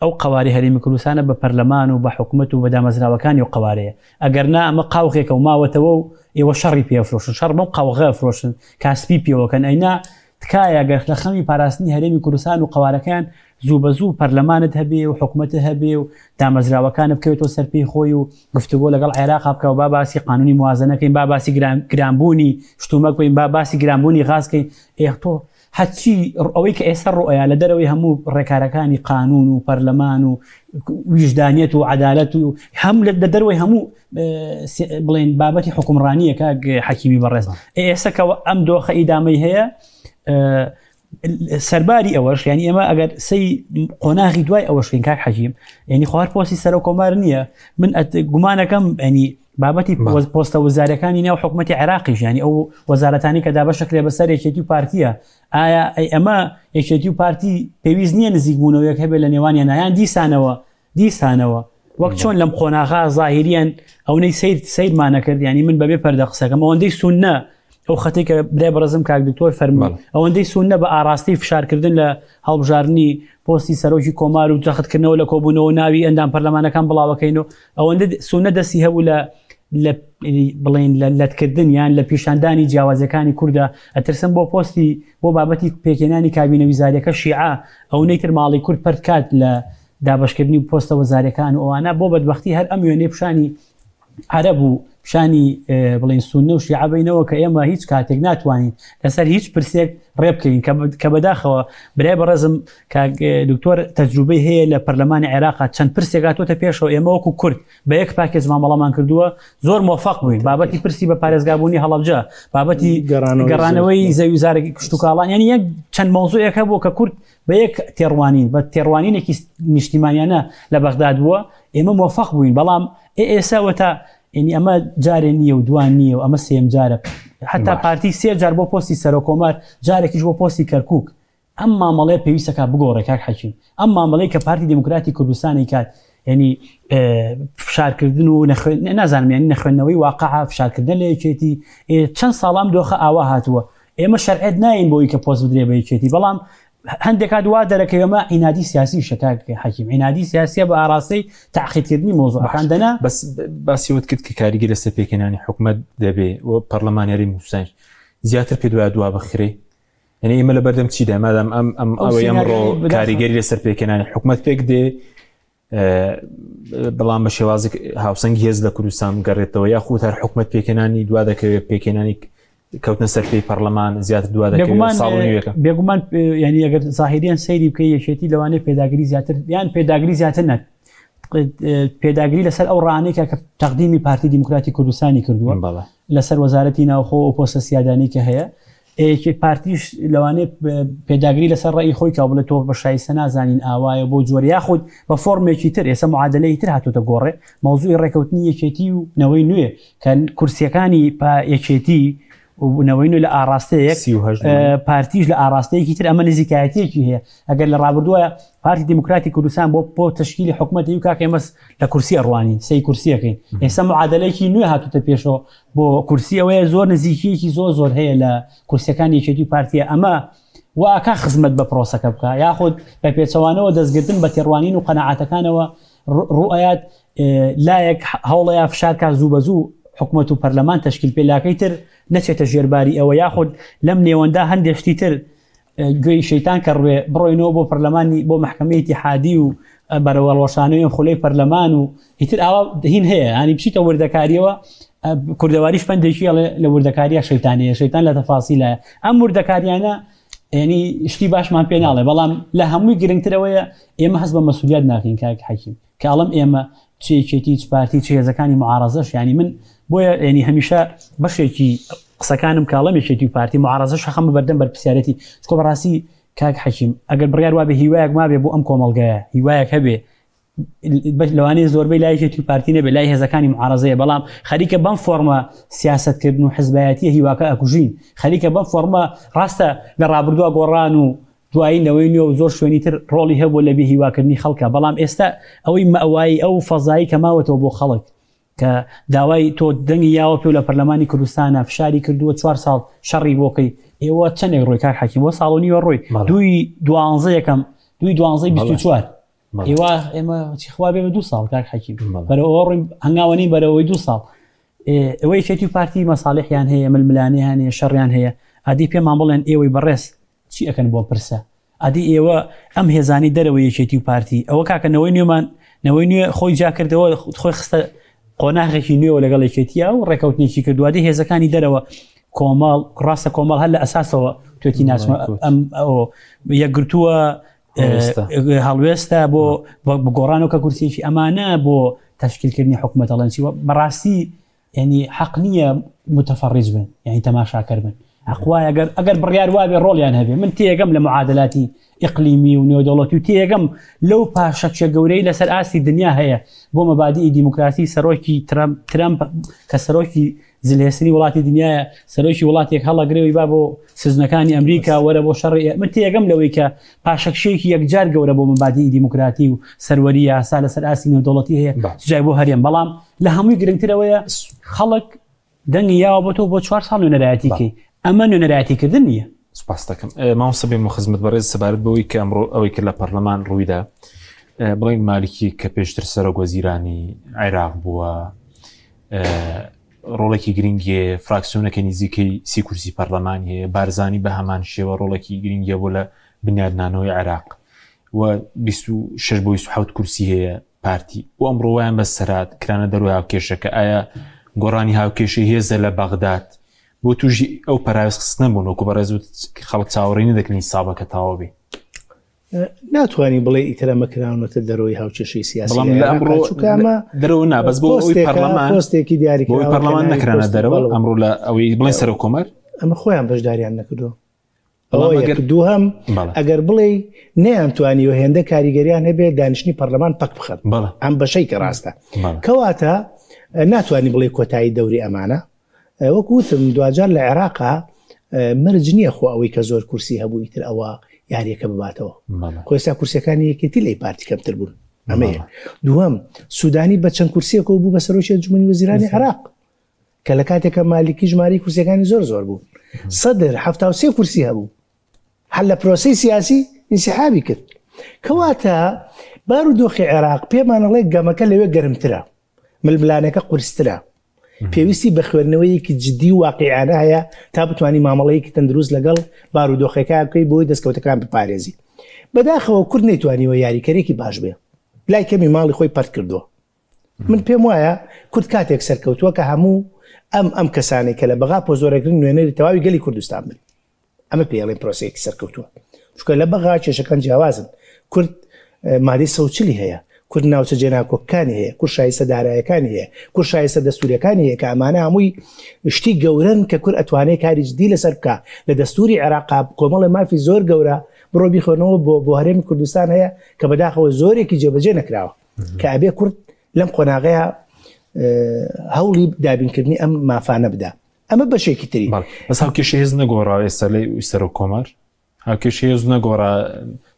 ئەو قواری هەرێمی کوردستانە بە پەرلەمان و بە حکوومەت و بەدامەزراوەکانی و قوارەیە ئەگەر نا ئەمە قاوخێکە و ماوەتەوە و ئێوە شەڕی پێفرۆشن شەڕ بەم قاوغە فرۆشن کاسپی پێوەکەن ئەینا تکایە گەر لە خەمی پاراستنی هەرێمی کوردستان و قوارەکان زوو بە زوو پەرلەمانت هەبێ و حکوومەتە هەبێ و دامەزراوەکانە بکەوێتەوە سەرپێی خۆی و گفتوگۆ لەگەڵ عێراق بکە و با باسی قانونی موازنەکەین با باسی گرانبوونی شتومە بکەین با باسی گرانبوونی غازکەین ئێختۆ هەچی ئەوەی کە ئێستا ڕۆیە لە دەرەوەی هەموو ڕێکارەکانی قانون و پەرلەمان و ویژدانیەت و عەدالەت و هەم لە دەرەوەی هەموو بڵێن بابەتی حکومڕانیە کە حەکیمی بەڕێز ئێستا کە ئەم دۆخە ئیدامەی هەیە سەرباری ئەوەش ینی ئێمە ئەگەر سی قۆناغی دوای ئەوەشین کاک حەجیم ینی خوار پۆستی سەر و کۆمار نییە من گومانەکەم ینی بابەتی پۆستە وەزارەکانی نێو حکوومەتی عێراقیش ینی ئەو وەزارەتانی کە دابەشەکرێ بەسەر یەکێتی و پارتیە ئایا ئەمە یەکێتی و پارتی پێویست نییە نزیکبوونەوەیەک هەبێت لە نێوانیان یان دیسانەوە وەک چۆن لەم قۆناغا زاهریان ئەوەی سیرمانە کرد ینی من بەبێ پەردە قسەکەم ئەوەندەی سونە ئەو خەتی کە برای بەڕزم کاک دکتۆر فەرمووی ئەوەندەی سونە بە ئاراستی فشارکردن لە هەڵبژارنی پۆستی سەرۆکی کۆمار و جەختکردنەوە لە کۆبوونەوە ناوی ئەندام پەرلەمانەکان بڵاوەکەینەوە ئەوەندە سونە دەستی هەبوو لە بڵێن لەتکردن یان لە پیشاندانی جیاوازەکانی کووردە ئەترسم بۆ پۆستی بۆ بابەتی پێکێنانی کابینە ویزاریەکە شیعە ئەو نەیتر ماڵی کورد پەرکات لە دابشکردنی پۆستە وەزارەکان و ئەوانە بۆ بەدبەختی هەر ئەم وێنێ پیشانی عەرەب و پیشانی بڵێن سونە و شیعە بینەوە کە ئێمە هیچ کاتێک ناتوانین لەسەر هیچ پرسێک ڕێ بکەین کە بەداخەوە برای بەڕێزم دکتۆر تەجروبەی هەیە لە پەرلەمانی عێراق چەند پرسێک هاتوۆتە پێشەوە ئێمە وەکو کورد بە یەک پاکێز مامەڵەمان کردووە زۆر مۆفەق بووین بابەتی پرسی بە پارێزگابوونی هەڵەبجە بابەتی گەڕانەوەی زەویزارێکی کشت و کاڵان یعنی یەک چەند مۆزوعێک هەبوو کە کورد بە یەک تێڕوانین بە تێڕوانینێکی نیشتیمانیانە لە بەغداد بووە ئێمە مۆفەق بووین بەڵام ئێستا تا ینی ئەمە جارێ نییە و دوان نییە و ئەمە سێم جارە حتا پارتی سێ جار بۆ پۆستی سەر و کۆمار جارێکیش بۆ پۆستی کەرکووک ئەم مامەڵەیە پێویستەکە بگۆڕێ کاک حەکیم ئەم مامەڵەی کە پارتی دموکراتی کوردستانی کات ینی فشارکردن و نازانم ینی نەخوێندنەوەی واقعا فشارکردن لە یەکێتی چەند ساڵام دۆخە ئاوا هاتووە ئێمە شەرعێت ناین بۆی کە پۆست بدرێ بە یەکێتی بەڵام هەندێک وا دەرەکەی ئەمە عینادی سیاسی شکاک حەکیم عینادی سیاسیە بە ئاراستەی تاقیدکردنی مۆزوعەکان دەنا بەس باسیوت کرد کە کاریگەری لەسەر پێکێنانی حکوومەت دەبێ و پەرلەمانیاری موسسان زیاتر پێ دوای دوا بخرێ یعنی ئێمە لە بەردەم چی دامادام ئەم ئەوەی ئەمڕۆ کاریگەری لەسەر پێکێنانی حکوومەت پێک دێ بەڵام بە شێوازێک هاوسەنگی هێز لە کوردستان گەڕێتەوە یاخود هەر حکوومەت پێکێنانی دوا دەکەوێت پێکێنانی کەوتنە سەرپێی پەرلەمان زیاتر دوا دەکەوێت بێگومان ینی ئەگەر زاهریان سەیری بکەی یەکێتی لەوانەیە پێداگری زیاتر یان پێداگری زیاتر نەت پێداگری لەسەر ئەو ڕانێکە کە تەقدیمی پارتی دیموکراتی کوردستانی کردووە لەسەر وەزارەتی ناوخۆ و پۆستە سیادانی کە هەیە پارتیش لەوانەیە پێداگری لەسەر ڕێی خۆی کا بڵێت تۆ بە شایستە نازانین ئاوایە بۆ جۆر یاخود بە فۆرمێکی تر ئێستا معادلەی تر هاتوۆتە گۆڕێ مەوزوعی ڕێکەوتنی یەکێتی و نەوەی نوێ کە کورسیەکانی یەکێتی نەوەین و لە ئاراستەیەک پارتیش لە ئاراستەیەکی تر ئەمە نزیکایەتێکی هەیە ئەگەر لە ڕابردووە پارتی دیموکراتی کوردستان بۆ تشکیلی حکوومەتی و کاکە ئێمە لە کورسی ئەڕوانین سی کورسیەکەین ئێستا معادلەیەکی نوێ هاتوتە پێشەوە بۆ کورسی ئەوەیە زۆر نزیکیەکی زۆر هەیە لە کورسیەکانی یەکێتی پارتیە ئەمە واکە خزمەت بە پرۆسەکە بکە یاخود بە پێچەوانەوە دەستگرتن بە تێڕوانین و قەناعەتەکانەوە ڕوئات لایەک هەوڵەیە فشارکە زوو بە زوو حکوومەت و پەرلەمان تەشکیل پێلاکەی تر نەچێتە ژێرباری ئەوە یاخود لەم نێوەندا هەندێشتی تر گوێی شەیتان کە ڕوێ بڕۆینەوە بۆ پەرلەمانی بۆ محکەمەی اتحادی و بەرەوەڵۆشانەوەی خولەی پەرلەمان و هیتر ئاوا هین هەیە ینی بچیتە وردەکاریەوە کوردەواریش پندێکی لە وردەکاریە شەیتانەیە شەیتان لە تەفاسیلە ئەم وردەکاریانە ینی شتی باشمان پێ ناڵێ بەڵام لە هەمووی گرنگترەوەیە ئێمە هەست بە مەسئولیت ناکەین کاک حەکیم کاڵم ئێمە چێکێتی پارتی چێزەکانی معارەزەش ینی من بۆیە ینی هەمیشە بەشێکی قسەکانم کاڵەمێکێتی پارتی معارەزەش خەم بەردەم بەرپرسیارەتی چکۆ بەڕاستی کاک حەکیم ئەگەر بڕیار وابێ هیوایەک مابێ بۆ ئەم کۆمەڵگەیە هیوایەک هەبێ لەوانەیە زۆربەی لایەکێتی پارتی نەبێ لای هێزەکانی معارەزەیە بەڵام خەریکە بەم فۆرمە سیاستکردن و حزبایەتیە هیواکە ئەکوژین خەریکە بەم فۆرمە ڕاستە لە ڕابردووە گۆڕان و دوایی نەوەی نوێ و زۆر شوێنی تر ڕۆڵی هەبوو لە بێ هیواکردنی خەڵکە بەڵام ئێستا ئەوەی مەوایی ئەو فەزایی کە ماوەتەوە بۆ خەڵک کە داوای تۆ دەنگی یاوە پێ لە پەرلەمانی کوردستانە فشاری کردووە 4 ساڵ شەڕی بۆکەی ئێوە چەندێک ڕۆی کاک حەکیم بۆ ساڵۆنی وە ڕۆی دوی 12 یەکەم دوی 12 ئێوە ئێمە چیخوا بێ 2 ساڵ کاک حەکیم بەرەوە ڕۆی هەنگاوەنی بەرەوەی 2 ساڵ ئەوەی چێتی پارتی مەساڵحیان هەیە ململانیان هەیە شەڕیان هەیە ئادی پێمان بڵێن ئێوەی بەڕێز چی ئەکەن بۆ پرسە ئادی ئێوە ئەم هێزانی دەرەوە یەکێتی و پارتی ئەوە کاکەنەوەی نوێمان نەوەی نوێ خۆی جا کردەوە خۆی خستە قۆناغێکی نوێەوە لەگەڵ یەکێتیە و ڕێکەوتنێکی کردووە دی هێزەکانی دەرەوە کۆمەڵ ڕاستە کۆمەڵ هەر لە ئەساسەوە توێتی ناسمە ئەم یەکگرتووە هەڵوێستە بۆ گۆڕانەوە کە کورسێکی ئەمانە بۆ تشکیلکردنی حکوومەت ئەڵەنسی بەڕاستی ینی حەق نییە متفەڕیج بن یعنی تەماشاکەر بن حەقوایە ئەگەر بڕیار وابێ ڕۆڵیان هەبێ من تێگەم لە معادلاتی ئیقلیمی و نێودەوڵەتی و تێگەم لەو پاشەکشە گەورەی لەسەر ئاستی دنیا هەیە بۆ مەبادی دیموکراسی سەرۆکی ترامپ کە سەرۆکی زلهێسنی وڵاتی دنیاە سەرۆکی وڵاتێک هەڵەگرێەوەی با بۆ سزنەکانی ئەمریکا وەرە بۆ شەڕی من تێگەم لەوەی کە پاشەکشەیەکی یەکجار گەورە بۆ مەبادی دیموکراتی و سەروەری یاسا لەسەر ئاستی نێودەوڵەتی هەیە جای بۆ هەرێم بەڵام لە هەمووی گرنگترەوەیە خەڵک دەنگی یاوە بۆ تۆ بۆ 4 ساڵ نوێنەرایەتیکەی ئەمە نوێنەرایەتیکردن نییە سپاس دەکەم مامۆستا بێ خزمەت بەڕێز سەبارەت بەوەی کە ئەمڕۆ ئەوەی کرد لە پەرلەمان ڕوویدا بڵین مالکی کە پێشتر سەرۆک وەزیرانی عێراق بووە ڕۆڵێکی گرنگیە فراکسیۆنەکە نزیکەی 30 کورسی پەرلەمانی هەیە بارزانی بە هەمان شێوە ڕۆڵێکی گرنگیە بۆ لە بنیادنانەوەی عێراق و 26 بۆ 27 کورسی هەیە پارتی و ئەمڕۆوایان بە سەرات کرانە دەروی هاوکێشەکە ئایا گۆڕانی هاوکێشی هێزە لە بەغداد بۆ توژی ئەو پەراویست خستنە بوون وەکو بەڕێز خەڵک چاوەڕێنی دەکردنی سابەکە تاوا بێ ناتوانانی بڵێ ئیترە مەکراونەتە دەرەوەی هاوکێشەی سیاسی بەڵام لە ئەمڕۆ دەرەوە نابەس بۆ ئەوی پەرلەمان پۆستێکی دیاری بۆی پەرلەمان نەکرانە دەرەوە ئەمڕۆ لە ئەوەی بڵێن سەر کۆمەر ئەمە خۆیان بەشداریان نەکردو دووهم ئەگەر بڵێ نەیانتوانی و هێندە کاریگەریان هەبێ دانیشتنی پەرلەمان پەک بخەن ئەم بەشەی کە ڕاستە کەواتە ناتوانانی بڵێ کۆتایی دەوری ئەمانە وەکوتم دوجار لە عێراقا مرج نییە خۆ ئەوەی کە زۆر کورسی هەبووی تر ئەوە یاریەکە بباتەوە خۆستا کورسەکانی یەکێتی لی پارتی کەمتر بوون ئەمەیە دووەم سوودانی بە چەند کورسیەکە بوو بە سەرۆکی ئەنجومەنی وەزیرانی عێراق کە لە کاتێکە مالیکی ژماری کورسەکانی زۆر بوو سەدر 73 کورسی هەبوو هەر لە پرۆسەی سیاسی انسحابی کرد کەواتە بارودۆخی عێراق پێمانەڵێ گەمەکە لەوێ گەرمترە ململانەکە قورسترە پێویستی بە خوێندنەوەیەکی جدی و واقعیانە هەیە تا بتوانانی مامەڵەیەکی تەندروست لەگەڵ بارودۆخەکە بکەی بۆی دەستکەوتەکان بپارێزی بەداخەوە کورد نەیتوانیوە یاریکەرێکی باش بێ لای کەمی ماڵی خۆی پەرت کردووە من پێم وایە کورد کاتێک سەرکەوتووە کە هەموو ئەم کەسانی کە لە بەغا پۆزۆرەکردن نوێنەری تەواوی گەلی کوردستان بن ئەمە پێڵێن پرۆسەیەکی سەرکەوتووە چونکە لە بەغا کێشەکان جیاوازن کورد مادەی 140 هەیە کورد ناوچە جێناکۆکەکانی هەیە کورد شایستە دارایەکانی هەیە کورد شایستە دەستوریەکانی هەیە کە ئەمانە هەمووی شتی گەورن کە کورد ئەتوانێت کاری جدی لەسەر بکە لە دەستوری عێراقا کۆمەڵی مافی زۆر گەورە بڕۆ بیخۆنەوە بۆ هەرێمی کوردستان هەیە کە بەداخەوە زۆرێکی جێبەجێ نەکراوە کە ئەبێ کورد لەم قۆناغەیە هەوڵی دابینکردنی ئەم مافانە بدا ئەمە بەشێکی تری بەس هاوکێشی هێز نەگۆڕا ئێستا لەی سەرۆک کۆمەر هاوکێشی هێز نەگۆڕا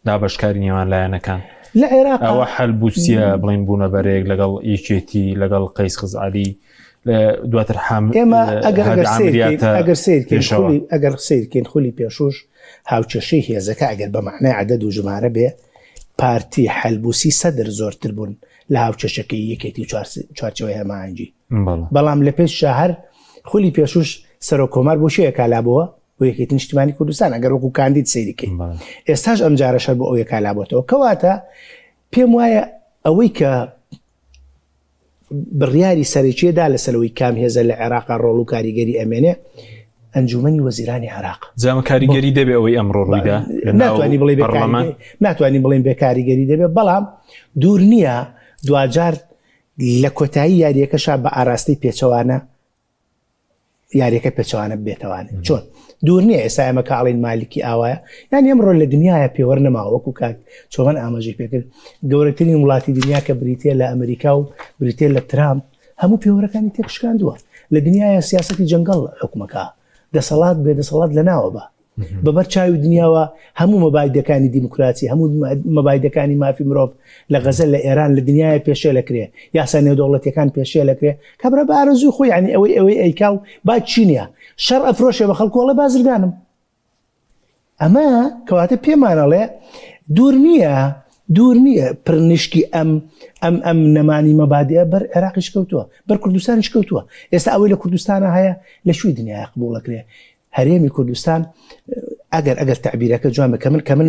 دابەشکاری نێوان لایەنەکان لە عێراق ئەوە حەل بووسیە بڵین بوونە بەرێک لەگەڵ یەکێتی لەگەڵ قەیس خزعەلی دواتر ئێمە ئەگەر سیرکەین خولی پێشوش هاوکێشەی هێزەکە ئەگەر بە معنای عەدەد و ژمارە بێ پارتی حەلبوسی سەدر زۆرتر بوون لە هاوچەشەکەی یەکێتی چوارچەوەی هەمانجی بەڵێ بەڵام لە پێش شەهر خولی پێشوش سەرۆک کۆمار بۆ شەیە کالابەوە بۆ یەکێتی نیشتیمانی کوردستان ئەگەر وەکو کاندید سەیریکەی ئێستاش ئەم جارە شەر بۆ ئەوەیە کالابەتەوە کەواتە پێم وایە ئەوەی کە بڕیاری سەرەکیەدا لەسەرەوەی کام هێزە لە عێراق ڕۆڵ و کاریگەری ئەمێنێ ئەنجومەنی وەزیرانی عێراق جامە کاریگەری دەبێ ئەوەی ئەمڕۆ ڕوویدا ناتوانانی بڵێن بێ کاریگەری دەبێت بەڵام دوور نییە دوجار لە کۆتایی یاریەکەشا بە ئاراستەی پێچەوانە یاریەکە پێچەوانە بێتەوانێت چۆن دوور نییە ئێستا ئەمە کاڵین مالکی ئاوایە یان ئەمڕۆ لە دنیاە پێوەەر نەماوە وەکو کات چۆن ئاماژەی پێکرد گەورەترین وڵاتی دنیا کە بریتە لە ئەمریکا و بریتە لە ترامپ هەموو پێوەرەکانی تێکشکاندووە لە دنیاە سیاسەتی جەنگەڵ حکومەکە دەسەڵات بێدەسەڵات لە ناوە بەبەر چاوی دنیاوە هەموو مەبایدەکانی دیموکراسی هەموو مەبایدەکانی مافی مرۆڤ لە غەزەل لە ئێران لە دنیاە پێشێ لەکرێ یاسا نێودەوڵەتیەکان پێشێ لەکرێ کابرا بە ئارەزوی خۆی عنی ئەوەی ئەیکا و با چینە شەڕ ئەفرۆشێ بە خەڵکۆڵە بازرگانم ئەمە کەواتە پێمانەڵێ دوور نییە پرنیشکی ئەم نەمانی مەبادیە بەر عێراقیش کەوتووە بەر کوردستانیش کەوتووە ئێستا ئەوەی لە کوردستانە هەیە لە شووی دنیای قبوڵەکرێ هەرێمی کوردستان ئەگەر تعبیرەکە جوان کە من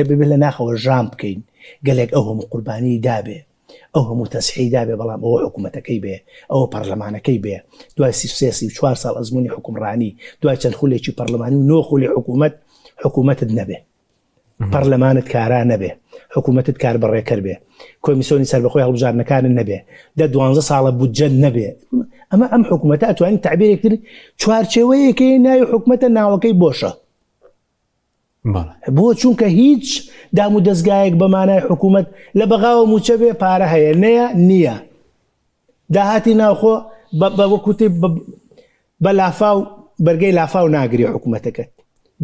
ببێ لە ناخەوە ژام بکەین گەلێک ئەو هەموو قوربانی دابێ ئەو هەموو تەسحی دابێ بەڵام ئەوە حکوومەتەکەی بێ ئەوە پەرلەمانەکەی بێ دوای 34 ساڵ ئەزمموی حکومڕانی دوای چەند خولێکی پەرلەمانی و نۆ خولی حکوومەتت نەبێ پەرلەمانت کارا نەبێ حکوومەتت کار بەڕێکەر بێ کۆمیسیۆنی سەربەخۆی هەڵبژارنەکانت نەبێ 12 ساڵە بودجە نەبێ ئەم حکوومەتە ئەتوانین تعبیرێکتر چوارچێوەیەکەی ناوی حکوومەتە ناوەکەی بۆشە بۆ چونکە هیچ دام و دەستگایەک بەمانای حکوومەت لە بەغاوە موچە بێ پارە هەیە نییە داهاتی ناوخۆ بە وەکوتی بە لافاو بەرگەی لافاو ناگرێ حکوومەتەکەت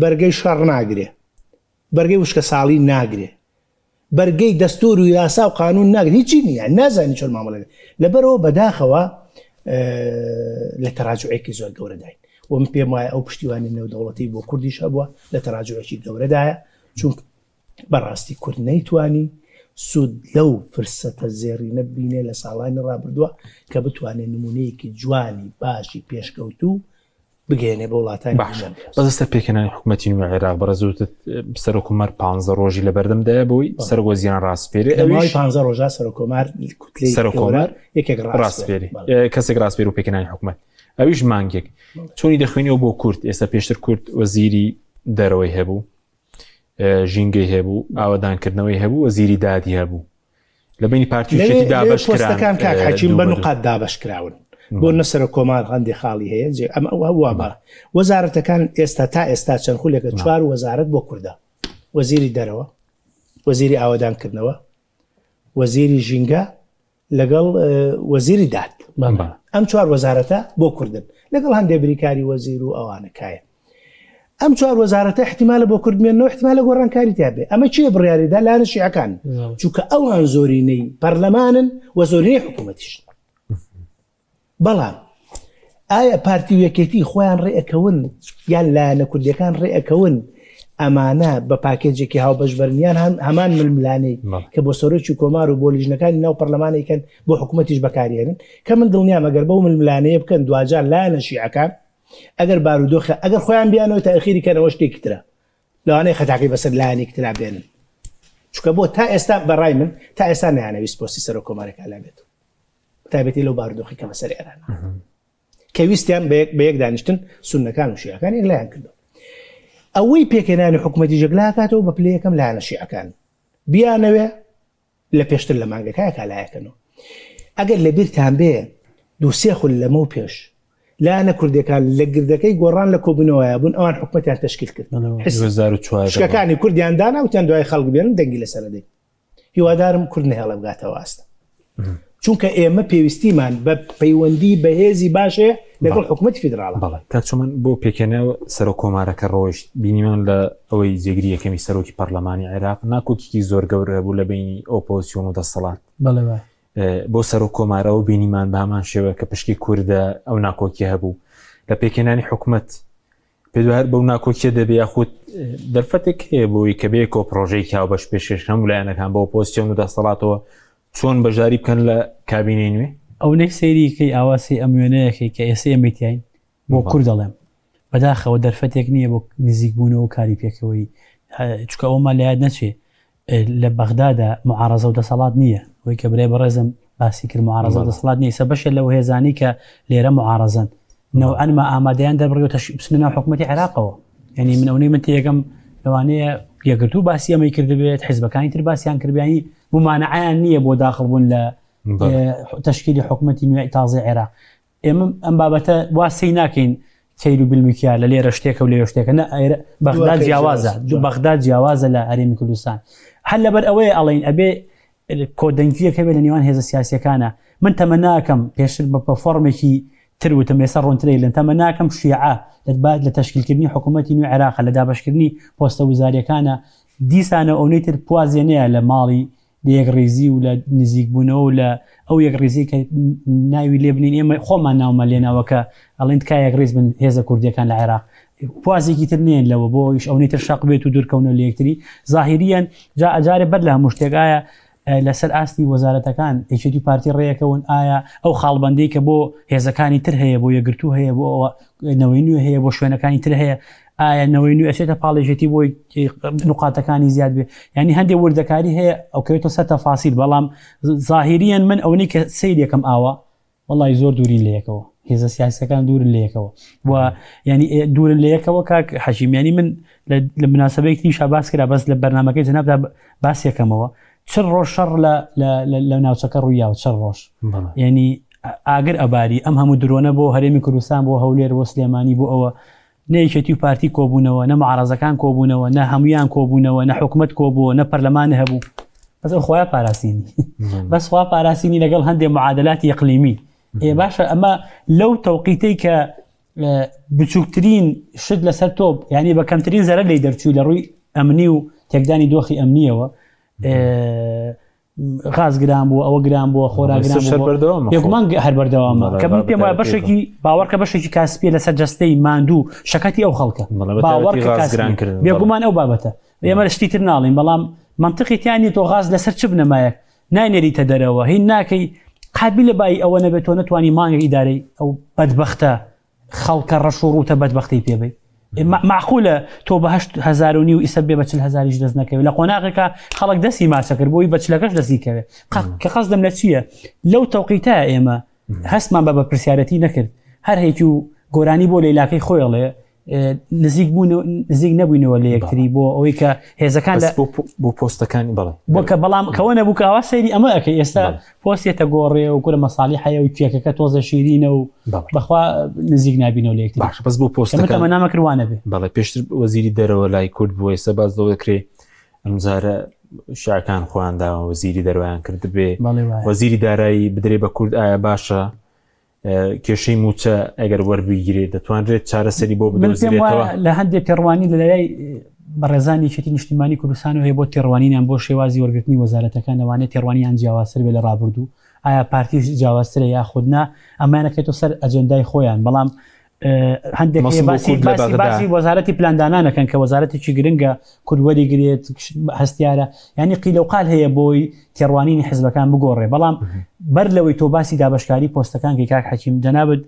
بەرگەی شەڕ ناگرێ بەرگەی وشکە ساڵی ناگرێ بەرگەی دەستور و یاسا و قانون ناگرێت هیچی نییە نازانی چۆن مامەڵێت لەبەرەوە بەداخەوە لە تەراجعێکی زۆر گەورەداین و من پێم وایە ئەو پشتیوانی نێودەوڵەتی بۆ کوردیش هەبووە لە تەراجعێکی گەورەدایە چون بەڕاستی کورد نەیتوانی سوود لەو فرسەتە زێڕینە بینێ لە ساڵانی ڕابردووە کە بتوانێت نمونەیەکی جوانی باشی پێشکەوتوو بگەێنێ بە وڵاتانی بەدەستە پێکەنانی حکوومەتی نوێ عێراق بەڕێزوتت سەرۆک کۆمار 15 ڕۆژی لە بەردەمدایە بۆی سەرۆکوەزیران ڕاستپێری ئەوەی 15 ڕۆژە سەرۆکۆمار یەکێک ڕاستپێری کەسێک ڕاستپێر و پێکەنانی حکوومەت ئەویش مانگێک چۆنی دەخوێنیەوە بۆ کورد ئێستا پێشتر کورد وەزیری دەرەوەی هەبوو ژینگەی هەبوو ئاوەدانکردنەوەی هەبوو وەزیری دادی هەبوو لە بینی پارتیشێتی دابەشکران کاک حەکیم بە نوقات دابەشکراون بۆ نەسەر کۆمار هەندی خاڵی هەیە ئەمە هەوا بە وەزارەتەکان ئێستا تا ئێستا چەند خولێکە 4 وەزارەت بۆ کووردە وەزیری دەرەوە وەزیری ئاوەدانکردنەوە وەزیری ژینگە لەگەڵ وەزیری داد ئەم 4 وەزارەتە بۆ کوردن لەگەڵ هەندێک بریکاری وەزیر و ئەوانەکایە ئەم 4 وەزارەتە احتیمالە بۆ کوردمێنەوە احتیمالە گۆڕانکاری تابێ ئەمە چیە بڕیاریدا لاەنە شیعەکان چونکە ئەوان زۆرینەی پەرلەمانن و زۆرینەی حکوومەتیش بەڵام ئایا پارتی و یەکێتی خۆیان ڕێئەکەون یان لایەنە کوردیەکان ڕێئەکەون ئەمانە بە پاکێجێکی هاوبەشبەرنیان هەمان ململانەی کە بۆ سەرۆکی کۆمار و بۆ لیژنەکانی ناو پەرلەمانێکن بۆ حکوومەتیش بەکارێنن کە من دڵنیام ئەگەر بەو ململانەیە بکەن دوجار لایەنە شیعەکان ئەگەر بارودۆخە ئەگەر خۆیان بیانەوە تاخیری کەنەوە شتێکی ترە لەوانەیە خەتاقی بەسەر لایەنێکی ترا بێنن چونکە بۆ تا ئێستا بەڕای من تا ئێستا نەیانەویست پۆستی سەرۆک کۆمارێکا لابێت تایبەتی لەو بارودۆخی کە بەسەر ئێران کە ویستیان بە یەک دانیشتن سوننەکان و شیعەکان یەک لایەن کردو ئەوەی پێکەنانی حکوومەتی جەگلاکاتەوە بە پلەیەکەم لایەنە شیعەکان بیانەوێ لە پێشتر لە مانگەکایە کالایەکەنەوە ئەگەر لە بیرتان بێ دووسێ خول لەمە و پێش لایەنە کوردەکان لە گردەکەی گۆڕان لە کۆبوونەوەیە بوون ئەوان حکوومەتیان تەشکیل کرد شکەکانی کوردیان دانا وتیان دوای خەڵک بێنن دەنگی لەسەردەی هیوادارم کورد نەهێڵە بگاتەوە ئاستە چونکە ئێمە پێویستیمان بە پەیوەندی بەهێزی باشەیە لەگەڵ حکوومەتی فیدراڵە کاچۆمەن بۆ پێکەنەوە سەرۆک کۆمارەکە ڕۆیشت بینیمان لە ئەوەی جێگری یەکەمی سەرۆکی پەرلەمانی عێراق ناکۆکیی زۆر گەورە بوو لە بینی ئۆپۆزیسیۆن و دەسەڵات بۆ سەرۆک کۆمارەوە بینیمان بە هەمان شێوە کە پشتی کووردە ئەو ناکۆکی هەبوو لە پێکەنانی حکوومەت پێدوهر بەو ناکۆکیە دەبێ یاخود دەرفەتێک هەیە بۆی کە بێ کۆ پرۆژەیەکی هاو بەش پێشێش هەموو لایەنەکان بۆ ئۆپۆزیسیۆن و دەسەڵاتەوە چۆن بەژاری بکەن لە کابینەی نوێ ئەو نێک سەیریکەی ئاواسی ئەموێنەیەکی کە ئێستا ئەمەتیین بۆ کورد دەڵێم بەداخەوە دەرفەتێک نییە بۆ نزیکبوونەوە کاری پێکەوەی چکە ئەومان لە یاد نەچێ لە بەغدادا معارەزە و دەسەڵات نییە وەی کە برای بەڕێزم باسی کرد معارەزە و دەسەڵات نییە سە بەشە لەو هێزانی کە لێرە معارەزەن نەوەئەنمە ئامادەیان دەبڕێەوە بچنە حکوومەتی عێراقەوە یعنی من ئەوەی من تێگەم لەوانەیە یەکگرتوو باسی ئەمەی کردبێت حیزبەکانی تر باسییان کردبیانی ممانعیان نییە بۆ داخڵبوون لە تشکیلی حکوومەتی نوێی تازای عێراق ئێمە ئەم بابەتە واسی ناکەین سیر و بالمکیال لە لێرە شتێکە و لێ شتێکە بەغداد جیاوازە بەغداد جیاوازە لە هەرێمی کوردستان هەر لەبەر ئەوەیە ئەڵێن ئەبێ کۆدەنگیەکە بێت لە نێوان هێزە سیاسیەکانە من تەمە ناکەم پێشتر بە فۆرمێکی تروتم ێستا ڕۆنترێلن تەمە ناکەم شیعە لە تشکیلکردنی حکوومەتی نوێی عێراق لە دابەشکردنی پۆستە وزاریەکانە دیسانە ئەوەی تر پوازێنەیە لە ماڵی لە یەکڕێزی و لە نزیکبوونەوە لە ئەو یەکڕێزی کە ناوی لێ بنین ئێمە خۆمان ناومە لێناوەکە ئەڵێن تکا یەکڕێز بن هێزە کوردیەکان لە عێراق پوازێکی تر نێن لەوە بۆش ئەوەی تر شەق بێت و دوورکەونە لە یەکتری زاهیریان جا ئەجارێ بەر لە هەموو شتێک ئایا لەسەر ئاستی وەزارەتەکان یەکێتی پارتی ڕێیەکەون ئایا ئەو خاڵبەندەی کە بۆ هێزەکانی تر هەیە بۆ یەکگرتوو هەیە بۆ نەوەی نوێ هەیە بۆ شوێنەکانی تر هەیە ئایا نەوەی نوێ ئەچێتە پاڵێژێتی بۆی نقاتەکانی زیاد بێ ینی هەندێک وردەکاری هەیە ئەو کەوێتە سەر تەفاسیل بەڵام زاهیریان من ئەوەی کە سەیرێکم ئاوە وەڵی زۆر دوورین لە یەکەوە هێزە سیاسەکان دوورن لە یەکەوە و ینی دوورن لە یەکەوە کاک حەشیمیانی من لە مناسبەیەکی شا باس کرا بەس لە بەرنامەکەی جەنابدا باس یەکەمەوە چەند ڕۆژ شەڕ لە ناوچەکە ڕوویاوە چەند ڕۆژ ینی ئاگر ئەباری ئەم هەموو درۆنە بۆ هەرێمی کوردستان بۆ هەولێر بۆ سلێمانی بۆ ئەوە نەیەکێتی و پارتی کۆبوونەوە نە معارەزەکان کۆبوونەوە نە هەمویان کۆبوونەوە نە حکوومەت کۆبووە نە پەرلەمانە هەبوو بەس خۆیان پاراسینی بەس خوا پاراسینی لەگەڵ هەندێک معادلاتی ئیقلیمی باشە ئەمە لەو تەوقیتەی کە بچووکترین شت لەسەر تۆپ یعنی بە کەمترین زەرە لی دەرچووی لە ڕووی ئەمنی و تێکدانی دۆخی ئەمنیەوە غاز گران بووە ئەوە گران بووە خۆراگران بێگومان هەر بەردەوامە کە من پێم وایە بەشێکی باوەڕکە بەشێکی کاسپیە لەسەر جەستەی ماندوو شەکەتی ئەو خەڵکە باوەڕکە بێگومان ئەو بابەتە ئێمە شتی تر ناڵین بەڵام منطقیتیانی تۆ غاز لەسەر چ بنەمایە ناینێریتە دەرەوە هین ناکەی قابل لە بای ئەوە نەبێت تۆ نەتوانی مانگە ئیدارەی ئەو بەدبەختە خەڵکە ڕەش و ڕوتە بەدبەختی پێبێ معقولە تۆ بە 8,000 و ئیسە بێ بە 40,000 دەست نەکەوێت لە قۆناغێکە خەڵک دەستی ماچە کرد بۆی بە چلەکەش دەستی کەوێت کە قەزدەم لە چییە لەو تەوقیتە ئێمە هەستمان بە پرسیارەتی نەکرد هەر هەیەکی و گۆرانی بۆ لەیلاکەی خۆیڵێ نزیک نەبووینەوە لە یەکتری بۆ ئەوەی کە هێزەکان بۆ پۆستەکانی بڵێ بۆ کە بەڵام کەەوە نەبوو کەوا سەیری ئەمە ئەەکەی ئێستا پۆستێتە گۆڕێ و کورە مەساڵی حەیە و کێکەکە تۆزە شیرینە و بەخوا نزیک نبینەوە لە یەکتری باش بەس بۆ پۆستەکە ئەمە نامەکردوانە بێ بەڵێ پێشتر وەزیری دەرەوە لای کورد بووە ئێستا باز دەکرێ ئەمجارە شاکان خۆیانداوە وەزیری دەروایان کرد بێ وەزیری دارایی بدرێ بە کورد ئایا باشە کێشەی موچە ئەگەر وەربگیرێت دەتوانرێت چارەسەری بۆ بدۆزرێتەوە لە هەندێک تێڕوانی لە لای بەڕێزانی شتی نیشتیمانی کوردستان و هەیە بۆ تێڕوانینیان بۆ شێوازی وەرگرتنی وەزارەتەکان لەوانێت تێڕوانیان جیاوازتر بێ لە ڕابردوو ئایا پارتیش جیاوازترە یاخودنا ئەمانەکەێتە سەر ئەجەندای خۆیان بەڵام هەندێک باسی وەزارەتی پلاندانانەکەن کە وەزارەتێکی گرنگە کوردوەری گرێت هەستیارە ینی قیل و قال هەیە بۆی تێڕوانینی حیزبەکان بگۆڕێ بەڵام بەر لەوەی تۆ باسی دابشکاری پۆستەکان کە کاک حەکیم جەنابەت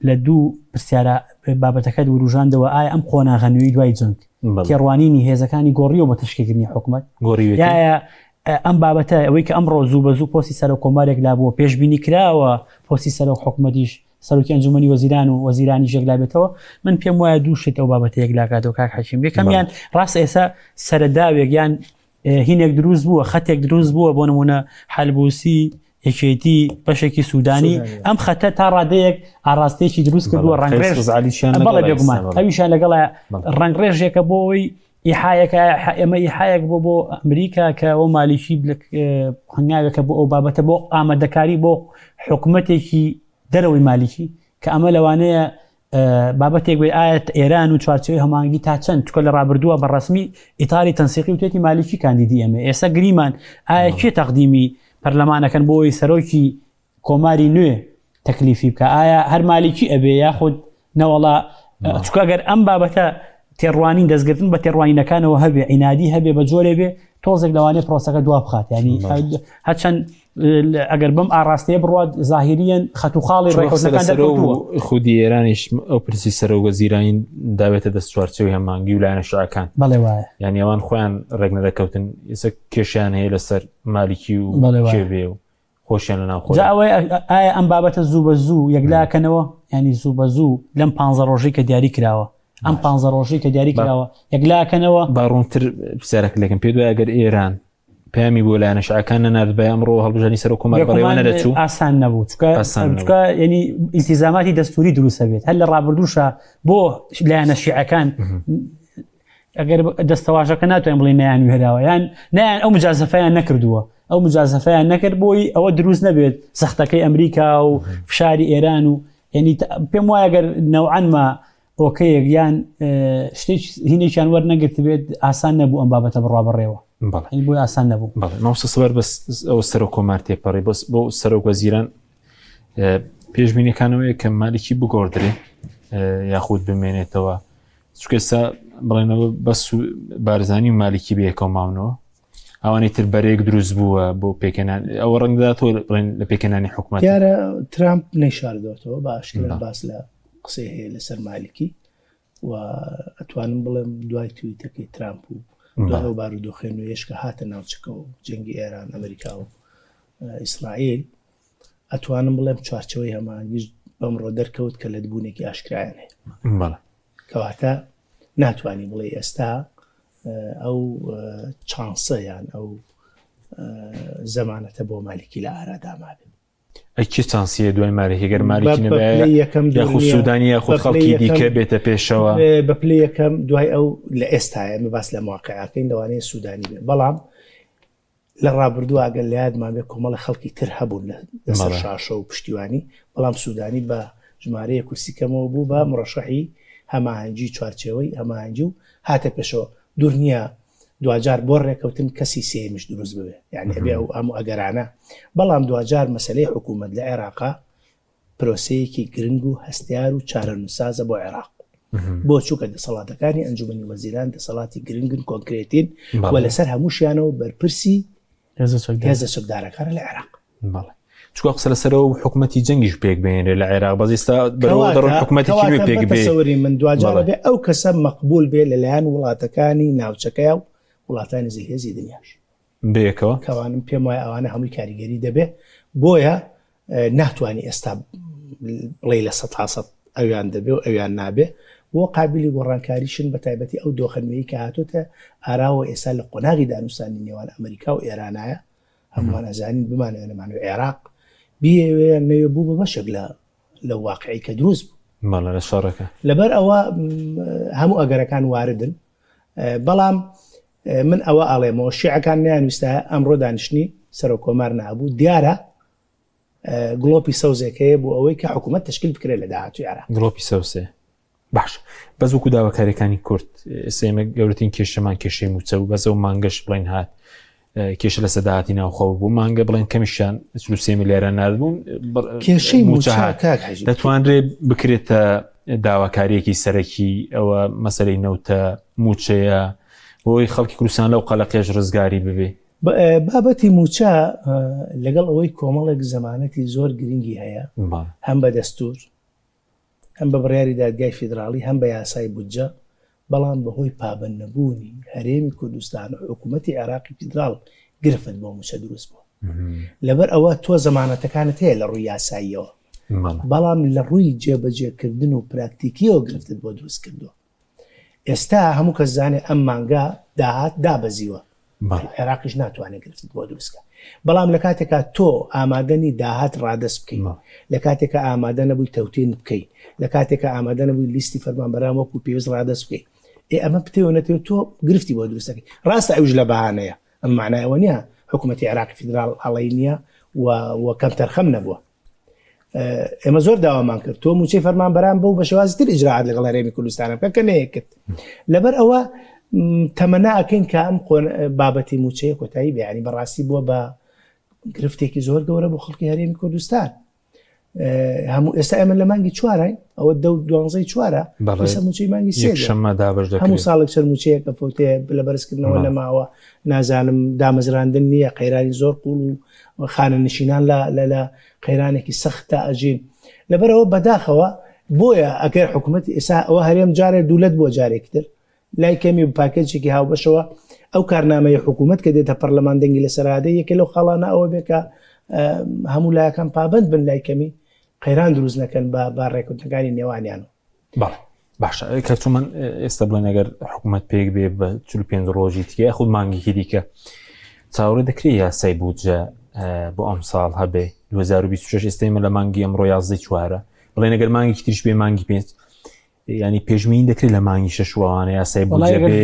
لە دوو پرسیارە بابەتەکە وروژاندەوە ئایا ئەم قۆناغەنووی دوای جنگ تێڕوانینی هێزەکانی گۆڕیەوە بە تشکیلکردنی حکوومەت گۆڕیە ئەم بابەتە ئەوەی کە ئەمڕۆ زوو بە زوو پۆستی سەرۆک کۆمارێک لا بووە پێشبینی کراوە پۆستی سەرۆک حکوومەتیش سەرۆکی ئەنجومەنی وەزیران و وەزیرانی ژێگلا بێتەوە من پێم وایە دوو شت ئەو بابەتەیەک لاکاتەوە کاک حەکیم یەکەمیان ڕاست ئێستا سەرەداوێک یان هینێک دروست بووە خەتێک دروست بووە بۆ نمونە حەلبوسی یەکێتی بەشێکی سوودانی ئەم خەتە تا ڕادەیەک ئاڕاستەیەکی دروست کردووە ڕنگڕێژبەڵێ بێگومان ئەویشان لەگەڵە ڕنگڕێژێکە بۆی ئیحایەکە ئێمە ئیحایەک بۆ ئەمریکا کە ئەو مالیشی هەنگاوێکە بۆ ئەو بابەتە بۆ ئامادەکاری بۆ حکوومەتێکی دەرەوەی مالیکی کە ئەمە لەوانەیە بابەتێک بێ ئاەت ئێران و چوارچەوەی هەمانگی تا چەند چکە لە ڕابردووە بە ڕسمی ئیتاری تەنسیقی و تێتی مالیکی کاندیدی ئەمە ئێستا گریمان ئایا کێ تەقدیمی پەرلەمانەکەن بۆی سەرۆکی کۆماری نوێ تەکلیفی بکە ئایا هەر مالیکی ئەبێ یاخود نەوەڵا چکە گەر ئەم بابەتە تێڕوانین دەستگرتن بە تێڕوانینەکانەوە هەبێ عینادی هەبێ بە جۆرێ بێ تۆزێک لەوانێ پرۆسەکە دوا بخات ینی هەچەند ئەگەر بم ئاراستەیە بڕات زاهریان خەت و خاڵی ڕێکەوتنەکان دەکەوتووە. خودی ئێرانیش ئەو پرسی سەرۆک وەزیرانی داوێتە دەست چوارچێوی هەمانگی و لایەنە شیعەکان. بەڵێ وایە. یعنی ئەوان خۆیان ڕێک نەدەکەوتن ئێستا کێشیان هەیە لەسەر مالیکی و کێوێ و خۆشیان لە ناو خۆ. ئەوەی ئایا ئەم بابەتە زوو بە زوو یەکلاکەنەوە، ینی زوو بە زوو لەم 15 ڕۆژەی کە دیاری کراوە، ئەم 15 ڕۆژەی کە دیاری کراوە یەکلاکەنەوە. باڕوونتر پرسیارێک لەکەم پێ دوای ئەگەر ئێران پامی بۆ لایەنە شیعەکان نەنات بە ئەمڕۆ هەڵبژێردنی سەرۆک کۆمەڵ بەڕێوە نەدەچوو، ئاسان نەبوو چونکە ینی ئیلتیزاماتی دەستوری دروستە بێت. هەر لە ڕابردووشە بۆ لایەنە شیعەکان ئەگەر دەستەواژەکە ناتوانین بڵێن نەیان هێراوە یان نەیان ئەو مجازەفەیان نەکردووە، ئەو مجازەفەیان نەکرد بۆی ئەوە دروست نەبێت سەختەکەی ئەمریکا و فشاری ئێران و ینی پێم وایە ئەگەر نەوعەنمە ئۆکەیەک یان شتێک هینێکیان وەرنەگرت بێت ئاسان نەبوو ئەم بابەتە بڕوا بڕێوە. بۆی ئاسان نەبوو. ماوسە سەبەر بەس ئەو سەرۆک کۆمار تێپەڕی بەس بۆ سەرۆک وەزیران پێشبینیەکانەوەیە کە مالکی بگۆڕدرێ یاخود بمێنێتەوە چونکە ئێستا بڵێنەوە بەس بارزانی و مالکی بەیەکەوە ماونەوە ئەوانەی تر بەرێک دروست بووە بۆ پێکەنان ئەوە ڕەنگداتەوە بڵێن لە پێکەنانی حکوومەت. دیارە ترامپ نەیشاردەوەتەوە باشکرا باس لە قسەی هەیە لەسەر مالکی و ئەتوانم بڵێم دوای تویتەکەی ترامپ و دوای ئەو بارودۆخێن و هێشکە هاتە ناوچەکە و جەنگی ئێران ئەمریکا و ئیسرائیل ئەتوانم بڵێم چوارچەوەی هەمانگیش بەمڕۆ دەرکەوت کە لە دبوونێکی ئاشکرایان هەیە. کەواتە ناتوانانی بڵێ ئێستا ئەو چانسەیان ئەو زەمانەتە بۆ مالکی لە ئاراداما بێت. ئەی چه چانسیە دوای مالکی گەر مالکی نەبێت یاخود سوودانی یاخود خەڵکی دیکە بێتە پێشەوە بە پلەی یەکەم دوای ئەو لە ئێستاە باس لە مواقعەکەین لەوانەیە سوودانی بێت. بەڵام لە ڕابردوو ئەگەر لە یادمان بێت کۆمەڵە خەڵکی تر هەبوون لەسەر شاشە و پشتیوانی، بەڵام سوودانی بە ژمارەیە کورسیکەمەوە بوو بە مڕەشەحی هەماهەنگی چوارچێوەی هەماهەنگی و هاتە پێشەوە. دوور نییە دوجار بۆ ڕێکەوتن کەسی سێمیش دروست ببێ، یعنی ئەبێ ئەو هەموو ئەگەرانە. بەڵام دوجار مەسەلەی حکوومەت لە عێراقا پرۆسەیەکی گرنگ و هەستیار و چارەنووسازە بۆ عێراق بۆ چووکە دەسەڵاتەکانی ئەنجومەنی وەزیران دەسەڵاتی گرنگن کۆنکرێتین و لەسەر هەمووشیانەوە بەرپرسی هێزە سوکدارەکانە لە عێراق. چوە قسە لەسەرەوە حکوومەتی جەنگیش پێک بێنێ لە عێراق بەزیستا بەرەوە دەڕۆن حکوومەتێکی پێک بێ من دوجار بێ ئەو کەسە مەقبول بێ لەلایەن وڵاتەکانی ناوچەکەیە و وڵاتانی زیهێزی دنیاش بێکەوە کەوانم پێم وایە ئەوانە هەمووی کاریگەری دەبێ بۆیە ناتوانانی ئێستا بڵێ لە 100% ئەویان دەبێ و ئەویان نابێ بۆ قابلی گۆڕانکاریشن بە تایبەتی ئەو دۆخەنوەیە کە هاتوتە ئاراوە ئێستا لە قۆناغی دانووسانی نێوان ئەمریکا و ئێرانایە هەمووان ئەزانین بمانەوێ لەمانەوە عێراق بیەوێ نەوێ بوو بە بەشێک لە واقعی کە دروست بوو لە شارەکە لەبەر ئەوە هەموو ئەگەرەکان واردن. بەڵام من ئەوە ئاڵێمەوە شیعەکان نیانویستە ئەمڕۆ دانیشتنی سەرۆک کۆمار نابوو دیارە گڵۆپی سەوزێکەیە بۆ ئەوەی کە حکوومەت تشکیل بکرێت لە داهاتووی عێراق. گڵۆپی سەوسێ باش بەس وەکو داواکاریەکانی کورد سێمە گەورەترین کێشەمان کێشەی موچە و بەزە و مانگەش بڵین هات کێشە لە سەداهاتی ناوخۆ بوو مانگە بڵێن کەمیشیان 3 میلیارە نردبوون کێشەی موچە دەتوانرێت بکرێتە داواکاریەکی سەرەکی ئەوە مەسەلەی نەوتە موچەیە بۆی خەڵکی کوردستان لەو قەلەقێش ڕزگاری ببێ. بابەتی موچە لەگەڵ ئەوەی کۆمەڵێک زەمانەتی زۆر گرنگی هەیە هەم بە دەستور هەم بە بڕیاری دادگای فیدراڵی هەم بە یاسای بودجە، بەڵام بەهۆی پابەند نەبوونی هەرێمی کوردستان و حکوومەتی عێراقی فیدراڵ گرفت بۆ موچە دروست بووە. لەبەر ئەوە تۆ زەمانەتەکانت هەیە لە ڕووی یاساییەوە، بەڵام لە ڕووی جێبەجێکردن و پراکتیکیەوە گرفتت بۆ دروست کردووە. ئێستا هەموو کەس زانێ ئەم مانگا داهات دابەزیوە، عێراقیش ناتوانێت گرفت بۆ دروستکە. بەڵام لە کاتێکا تۆ ئامادەنی داهات ڕادەست بکەین، لە کاتێکە ئامادە نەبووی تەوتین بکەین، لە کاتێکە ئامادە نەبووی لیستی فەرمانبەران وەکو پێویست ڕادەست بکەین، ئەمە پتێوە نەتێت تۆ گرفتی بۆ دروستەکەی. ڕاستە ئەوش لە بەهانەیە، ئەم معنایەوە نییە حکوومەتی عێراقی فیدراڵ هەڵەی نییە و کەم تەرخەم نەبووە. ئێمە زۆر داوامان کرد تۆ موچەی فەرمانبەران بەو بە شێوازی تر ئیجراعات لەگەڵ هەرێمی کوردستانە بکە کە نەیەکرد. لەبەر ئەوە تەمەنا ئەکەین کە ئەم بابەتی موچەیە کۆتایی بێ، ینی بەڕاستی بووە بە گرفتێکی زۆر گەورە بۆ خەڵکی هەرێمی کوردستان. هەموو ئێستا ئێمە لە مانگی چوارین ئەوە 12 چوارە موچی مانگی شەمە دابش دەکرێت هەموو ساڵێک سەرموچەیەکە فوتێ لە بەرزکردنەوە لە ماوە نازانم دامەزراندن نییە قەیرانی زۆر قوڵ و خانە نشینان لە قەیرانێکی سەختە ئەژین لەبەرەوە بەداخەوە بۆیە ئەگەر حکوومەت ئێستا ئەوە هەرێم جارێ دوولەت بۆ جارێکتر لای کەمی پاکێجێکی هاوبەشەوە ئەو کارنامەی حکوومەت کە دێتە پەرلەمان دەنگی لە سەرادە یەکە لەو خەڵانە ئەوە بێکە هەموو لایەکان پابند بن لای کەمی قەیران دروست نەکەن بە ڕێکوتەکانی نێوانیانەوە. باشە کەچوو من ئێستا بڵێن ئەگەر حکوومەت پێک بێ بە 45 ڕۆژی تیە خود مانگیکی دیکە چاوەڕێ دەکرێت یاسای بودجە بۆ ئەم ساڵ هەبێ 2026 ئێستێمە لە مانگی ئەمڕۆ 11 چوارە بڵێن ئەگەر مانگی تریش بێ مانگی 5 ینی پێشبینی دەکرێت لە مانگی شەشوانە یاسای بودجە بێ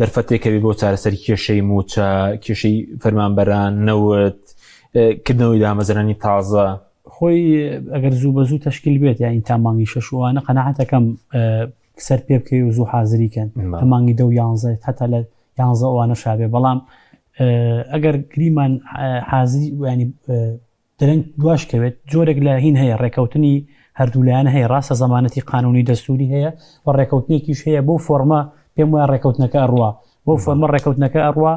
دەرفەتێکە بێ بۆ چارەسەری کێشەی موچە کێشەی فەرمانبەران نەوت کردنەوەی دامەزرانی تازە خۆی ئەگەر زوو بە زوو تشکیل بێت یان تا مانگی شەشوانە قەناعەتەکەم سەر پێ بکەی و زوو حازریکەن مانگی 11 هەتا لە 11 ئەوانە شابێ بەڵام ئەگەر گریمان حازری ینی دەرەنگ دواشکەوێت جۆرێک لە هین هەیە ڕێکەوتنی هەردوولایەن هەیە ڕاستە زەمانەتی قانونی دەستوری هەیە و ڕێکەوتنێکیش هەیە بۆ فۆرمە پێم وایە ڕێکەوتنەکە ئەڕوا بۆ فۆرمە ڕێکەوتنەکە ئەڕوا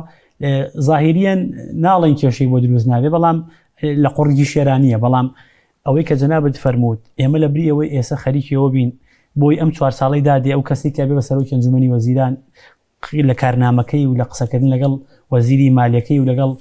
ظاهریەن ناڵێن کێشەی بۆ دروست نابێ بەڵام لە قوڕگی شێرانیە بەڵام ئەوەی کە جەنابەت فەرمووت ئێمە لە بری ئەوەی ئێستا خەریکیەوە بین بۆی ئەم 4 ساڵەی دادێ ئەو کەسی کە بێ بە سەرۆکی ئەنجومەنی وەزیران لە کارنامەکەی و لە قسەکردن لەگەڵ وەزیری مالیەکەی و لەگەڵ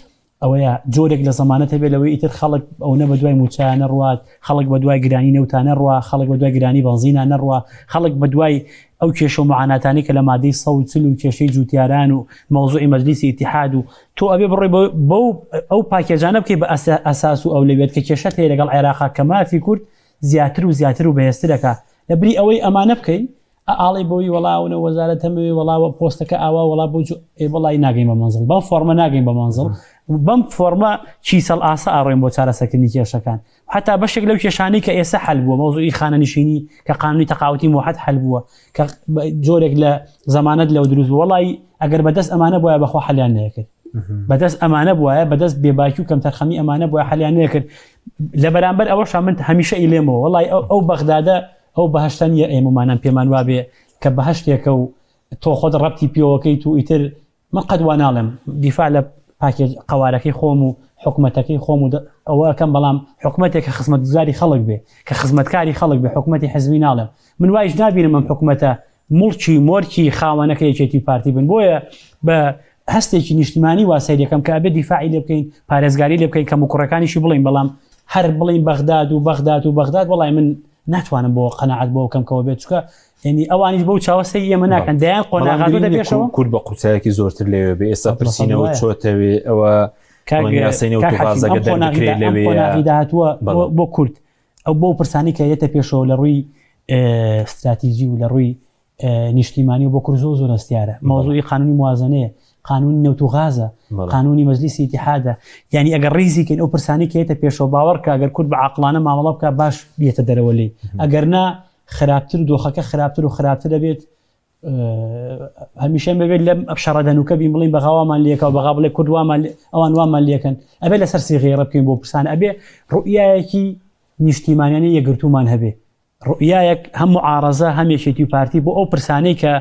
ئەوەیە جۆرێک لە زەمانەتە بێ لەوەی ئیتر خەڵک ئەوە بە دوای موچانە ڕوات خەڵک بە دوای گرانی نەوتانە ڕوا خەڵک بە دوای گرانی بەنزینە نەڕوا خەڵک بە دوای ئەو کێشە و معاناتانی کە لە مادەی 140 و کێشەی جوتیاران و مەوزوعی مەجلیسی ئیتیحاد و تۆ ئەبێ بڕۆی بەو ئەو پاکێجانە بکەی بە ئەساس و ئەولەویەت کە کێشەت هەیە لەگەڵ عێراق کە مافی کورد زیاتر و زیاتر و بەهێزترەکە لە بری ئەوەی ئەمانە بکەی ئاڵی بۆی وەڵاونە وەزارەت هەمووی وەڵاوە پۆستەکە ئاوا وەڵا بۆ وەڵی ناگەین بە مەنزڵ بەم فۆرمە ناگەین بە مەنزڵ بەم فۆرمە چیسەڵ ئاسا ئاڕێن بۆ چارەسەرکردنی کێشەکان حتا بەشێک لەو کێشانەی کە ئێستا حل بووە مەوزوعی خانە نشینی کە قانونی تەقاوەتی موحەد حل بووە کە جۆرێک لە زەمانەت لەو دروست وەڵی ئەگەر بەدەست ئەمانە بووە بەخوا حەلیان نەکرد بەدەست ئەمانە بووە بەدەست بێباکی و کەم تەرخەمی ئەمانە بووە حەلیان نەکرد لە بەرامبەر ئەوەش من هەمیشە ئیلێمەوە وەڵی ئەو بەغدادە ئەو بەهشتنیە ئێمەمانان پێمان وابێ کە بەهشتێکە و تۆ خۆت ڕەبتی پێوەکەیت و ئیتر من قەت وا ناڵێم دیفاع لە پاکێج قوارەکەی خۆم و حکومەتەکەی خۆم و ئەوەکەم بەڵام حکومەتێک کە خزمەتگوزاری خەڵک بێ کە خزمەتکاری خەڵک بێ حکومەتی حزبی ناڵێم من وایش نابینم ئەم حکومەتە مڵکی مۆرکی خاوەنەکە یەکێتی پارتی بن بۆیە بە هەستێکی نیشتیمانی واسەیرەکەم کە بێ دیفاعی لێ بکەین پارێزگاری لێ بکەین کە مکوڕەکانیشی بڵین بەڵام هەر بڵین بەغداد وڵای من ناتوانم بۆ قەناعەت بۆ کەم کەەوە بێت چکە ینی ئەوانیش بەو چاوەسەی ئێمە ناکەن دەیان قۆناغاتۆ دەپێشەوە کورد بە قوچایەکی زۆرتر لێوێ بێ ئێستا پرسیینەوە چۆتەوێ ئەوە قۆناغی داهاتووە بۆ کورد ئەو بۆ پرسانی کە یەتە پێشەوە لە ڕووی استراتیژی و لە ڕووی نیشتیمانی و بۆ کورد زۆر دەستیارە مەوزوعی قانونی موازنەیە قانونی نەوت و غازە قانونی مەجلیسی ئیتیحادە یعنی ئەگەر ڕیزیکەین ئەو پرسانی کە یەتە پێشەوە باوەڕکە ئەگەر کورد بە عاقڵانە مامەڵە بکە باش بێتە دەرەوە لێ ئەگەر نا خراپتر دۆخەکە خراپتر و خراپتر دەبێت هەمیشە ببێت لەم شەڕەدەنوکە بین بڵین بەغاوامان لێکە و بەغا بڵێ کورد ئەوان وامان لێکەن ئەبێ لەسەر سیغێڕە بکەین بۆ پرسان ئەبێ ڕوئیایەکی نیشتیمانیانی یەکگرتومان هەبێ ڕوئیایەک هەم معارەزە هەم یەکێتی و پارتی بۆ ئەو پرسانەی کە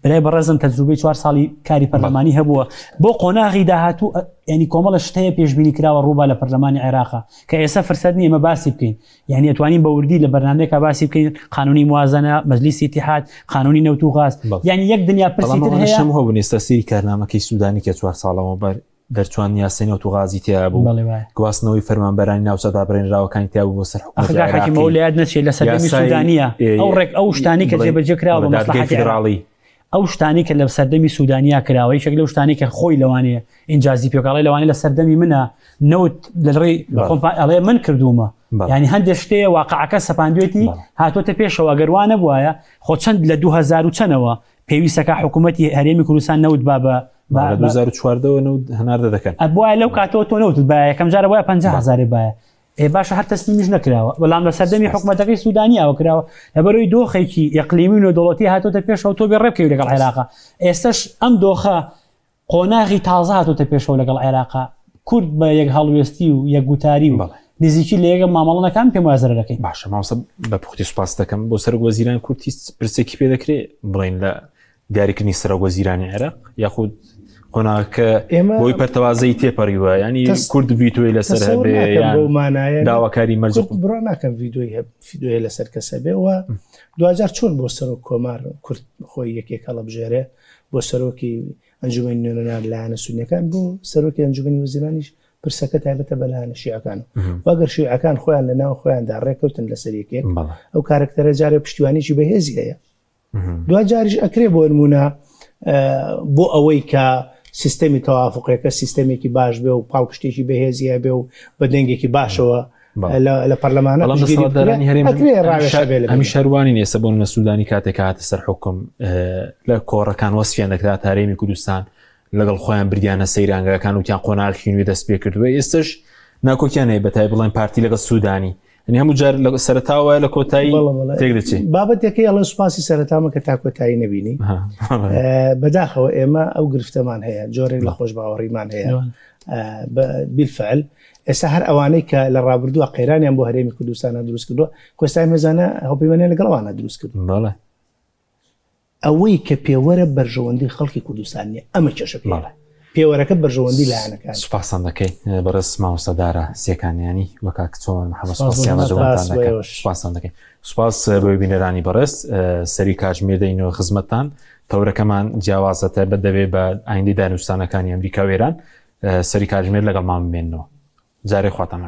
برای بەڕێزم تەجروبەی 4 ساڵی کاری پەرلەمانی هەبووە بۆ قۆناغی داهاتوو ینی کۆمەڵە شتەیە پێشبینی کراوە ڕووبا لە پەرلەمانی عێراقا کە ئێستا فرسەت نیە ئەمە باسی بکەین یعنی ئەتوانین بە وردی لە بەرنامەیەکە باسی بکەین قانونی موازنە مەجلیسی ئیتیحاد قانونی نەوت و غاز یعنی یەک دنیا پرسیتر هەیە شەم هەبوو ئێستا سەیری کارنامەکەی سوودانی کە 4 ساڵەوە بەر دەرچوان یاسای نەوت و غازی تیا بوو گواستنەوەی فەرمانبەرانی ناوچەدا بڕێنراوەکانی تیا بوو بۆ سەر حکومەتی مەولایەت نەچێت لە سەردەمی سوودانیە ئەو ڕێک ئەو شتانی کە جێبەجێ کراوە بە مەسلحەتی فێدراڵی ئەو شتانی کە لە سەردەمی سوودانیا کراوە یەکێک لەو شتانی کە خۆی لەوانەیە ئینجازی پێکاڵی لەوانەیە لە سەردەمی منە نەوت لەڕێی ئەڵێ من کردومە ینی هەندێک شتەیە واقعەکە سەپاندوێتی هاتوۆتە پێشەوە گەروانە بواە خۆ چەند لە 2000 چەنەوە پێویستەکە حکوومەتی هەرێمی کوردستان نەوت با 2014 هەناردە دەکەن ئەبواە لەو کاتەوە تۆ نەوت با یەکەم جارە وایە 50,000 باە باشە هەر تەسلیمیش نەکراوە بەڵام لە سەردەمی حکومەتەکەی سوودانیەوە کراوە لەبەرەوەی دۆخێکی یەقلیمی و دەوڵەتی هاتوۆتە پێشەوە تۆ بێ ڕێبکەوی لەگەڵ عێراقا ئێستاش ئەم دۆخە قۆناغی تازە هاتوۆتە پێشەوە لەگەڵ عێراقا کورد بە یەک هەڵوێستی و یەک گوتاری و نزیکی لە یەکە مامەڵەکان پێم وازە دەکەین. باشە ماوەسە بە پوختی سوپاس دەکەم بۆ سەرۆک وەزیرانی کورتی پرسێکی پێ دەکرێت بڵێن لە دیاریکردنی سەرۆک وەزیرانی عێراق یاخود قۆناغەکە بۆی پەرتەوازەی تێپەڕیوە ینی کورد ڤیتۆی لەسەر هەبێ داواکاری مەرج بڕۆ ناکەم ڤیدۆی لەسەر کەسە بێ و 2000 چۆن بۆ سەرۆک کۆمار کورد خۆی یەکێک هەڵەبژێرێ بۆ سەرۆکی ئەنجومەنی نوێنەران لایەنە سونیەکان بۆ سەرۆکی ئەنجومەنی وەزیرانیش پرسەکە تایبەتە بە لایەنە شیعەکان واگەر شیعەکان خۆیان لەناو خۆیاندا ڕێکەوتن لەسەر یەکێک ئەو کارکتەرە جارێ پشتیوانیی بەهێزی هەیە دو جاریش ئەکرێ بۆ نمونە بۆ ئەوەی کە سیستەمی تەوافقەکە سیستەمێکی باش بێ و پاڵپشتێکی بەهێزیە بێ و بە دەنگێکی باشەوە لە پەرلەمانە هەمی شەروانی نێسە بۆ نە سوودانی کاتێک هاتە سەر حکم لە کۆڕەکان وەسفیان دەکرا هەرێمی کوردستان لەگەڵ خۆیان بردیانە سەیرانگەکان وتیان قۆناغی نوێ دەست پێ کردووە ئێستش ناکۆکیان هەیە بەتای بڵێن پارتی لەگەڵ سوودانی هەموو جار لە سەرتاوە لە کۆتایی تێک دەچێت بابەتێکی ئەڵە سوپاسی سەرەتامە کە تا کۆتایی نەبینی بەداخەوە ئێمە ئەو گرفتەمان هەیە جۆرێک لە خۆش باوەڕیمان هەیە بالفعل ئێستا هەر ئەوانەی کە لە ڕابردووە قەیرانیان بۆ هەرێمی کوردستانە دروست کردووە کۆستای مێزانە هەڵپەیوەندی لەگەڵەوانە دروست کردو ئەوەی کە پێوەرە بەرژەوەندی خەڵکی کوردستان نیە ئەمە کێشە پێوەرەکە بەرژەوەندی لایەنەکان سوپاسان دەکەی بەڕێز ماوەسەدارە سێکانیانی وەکا کچۆن سوپاسان دەکەی سوپاس بۆی بینەرانی بەڕێز سەری کاتژمێر دەینەوە خزمەتتان تەورەکەمان جیاوازەتە بە دەوێت بە ئایندەی دانوستانەکانی ئەمریکا وێران سەری کاتژمێر لەگەڵ مام بێنەوە جارێ خواتان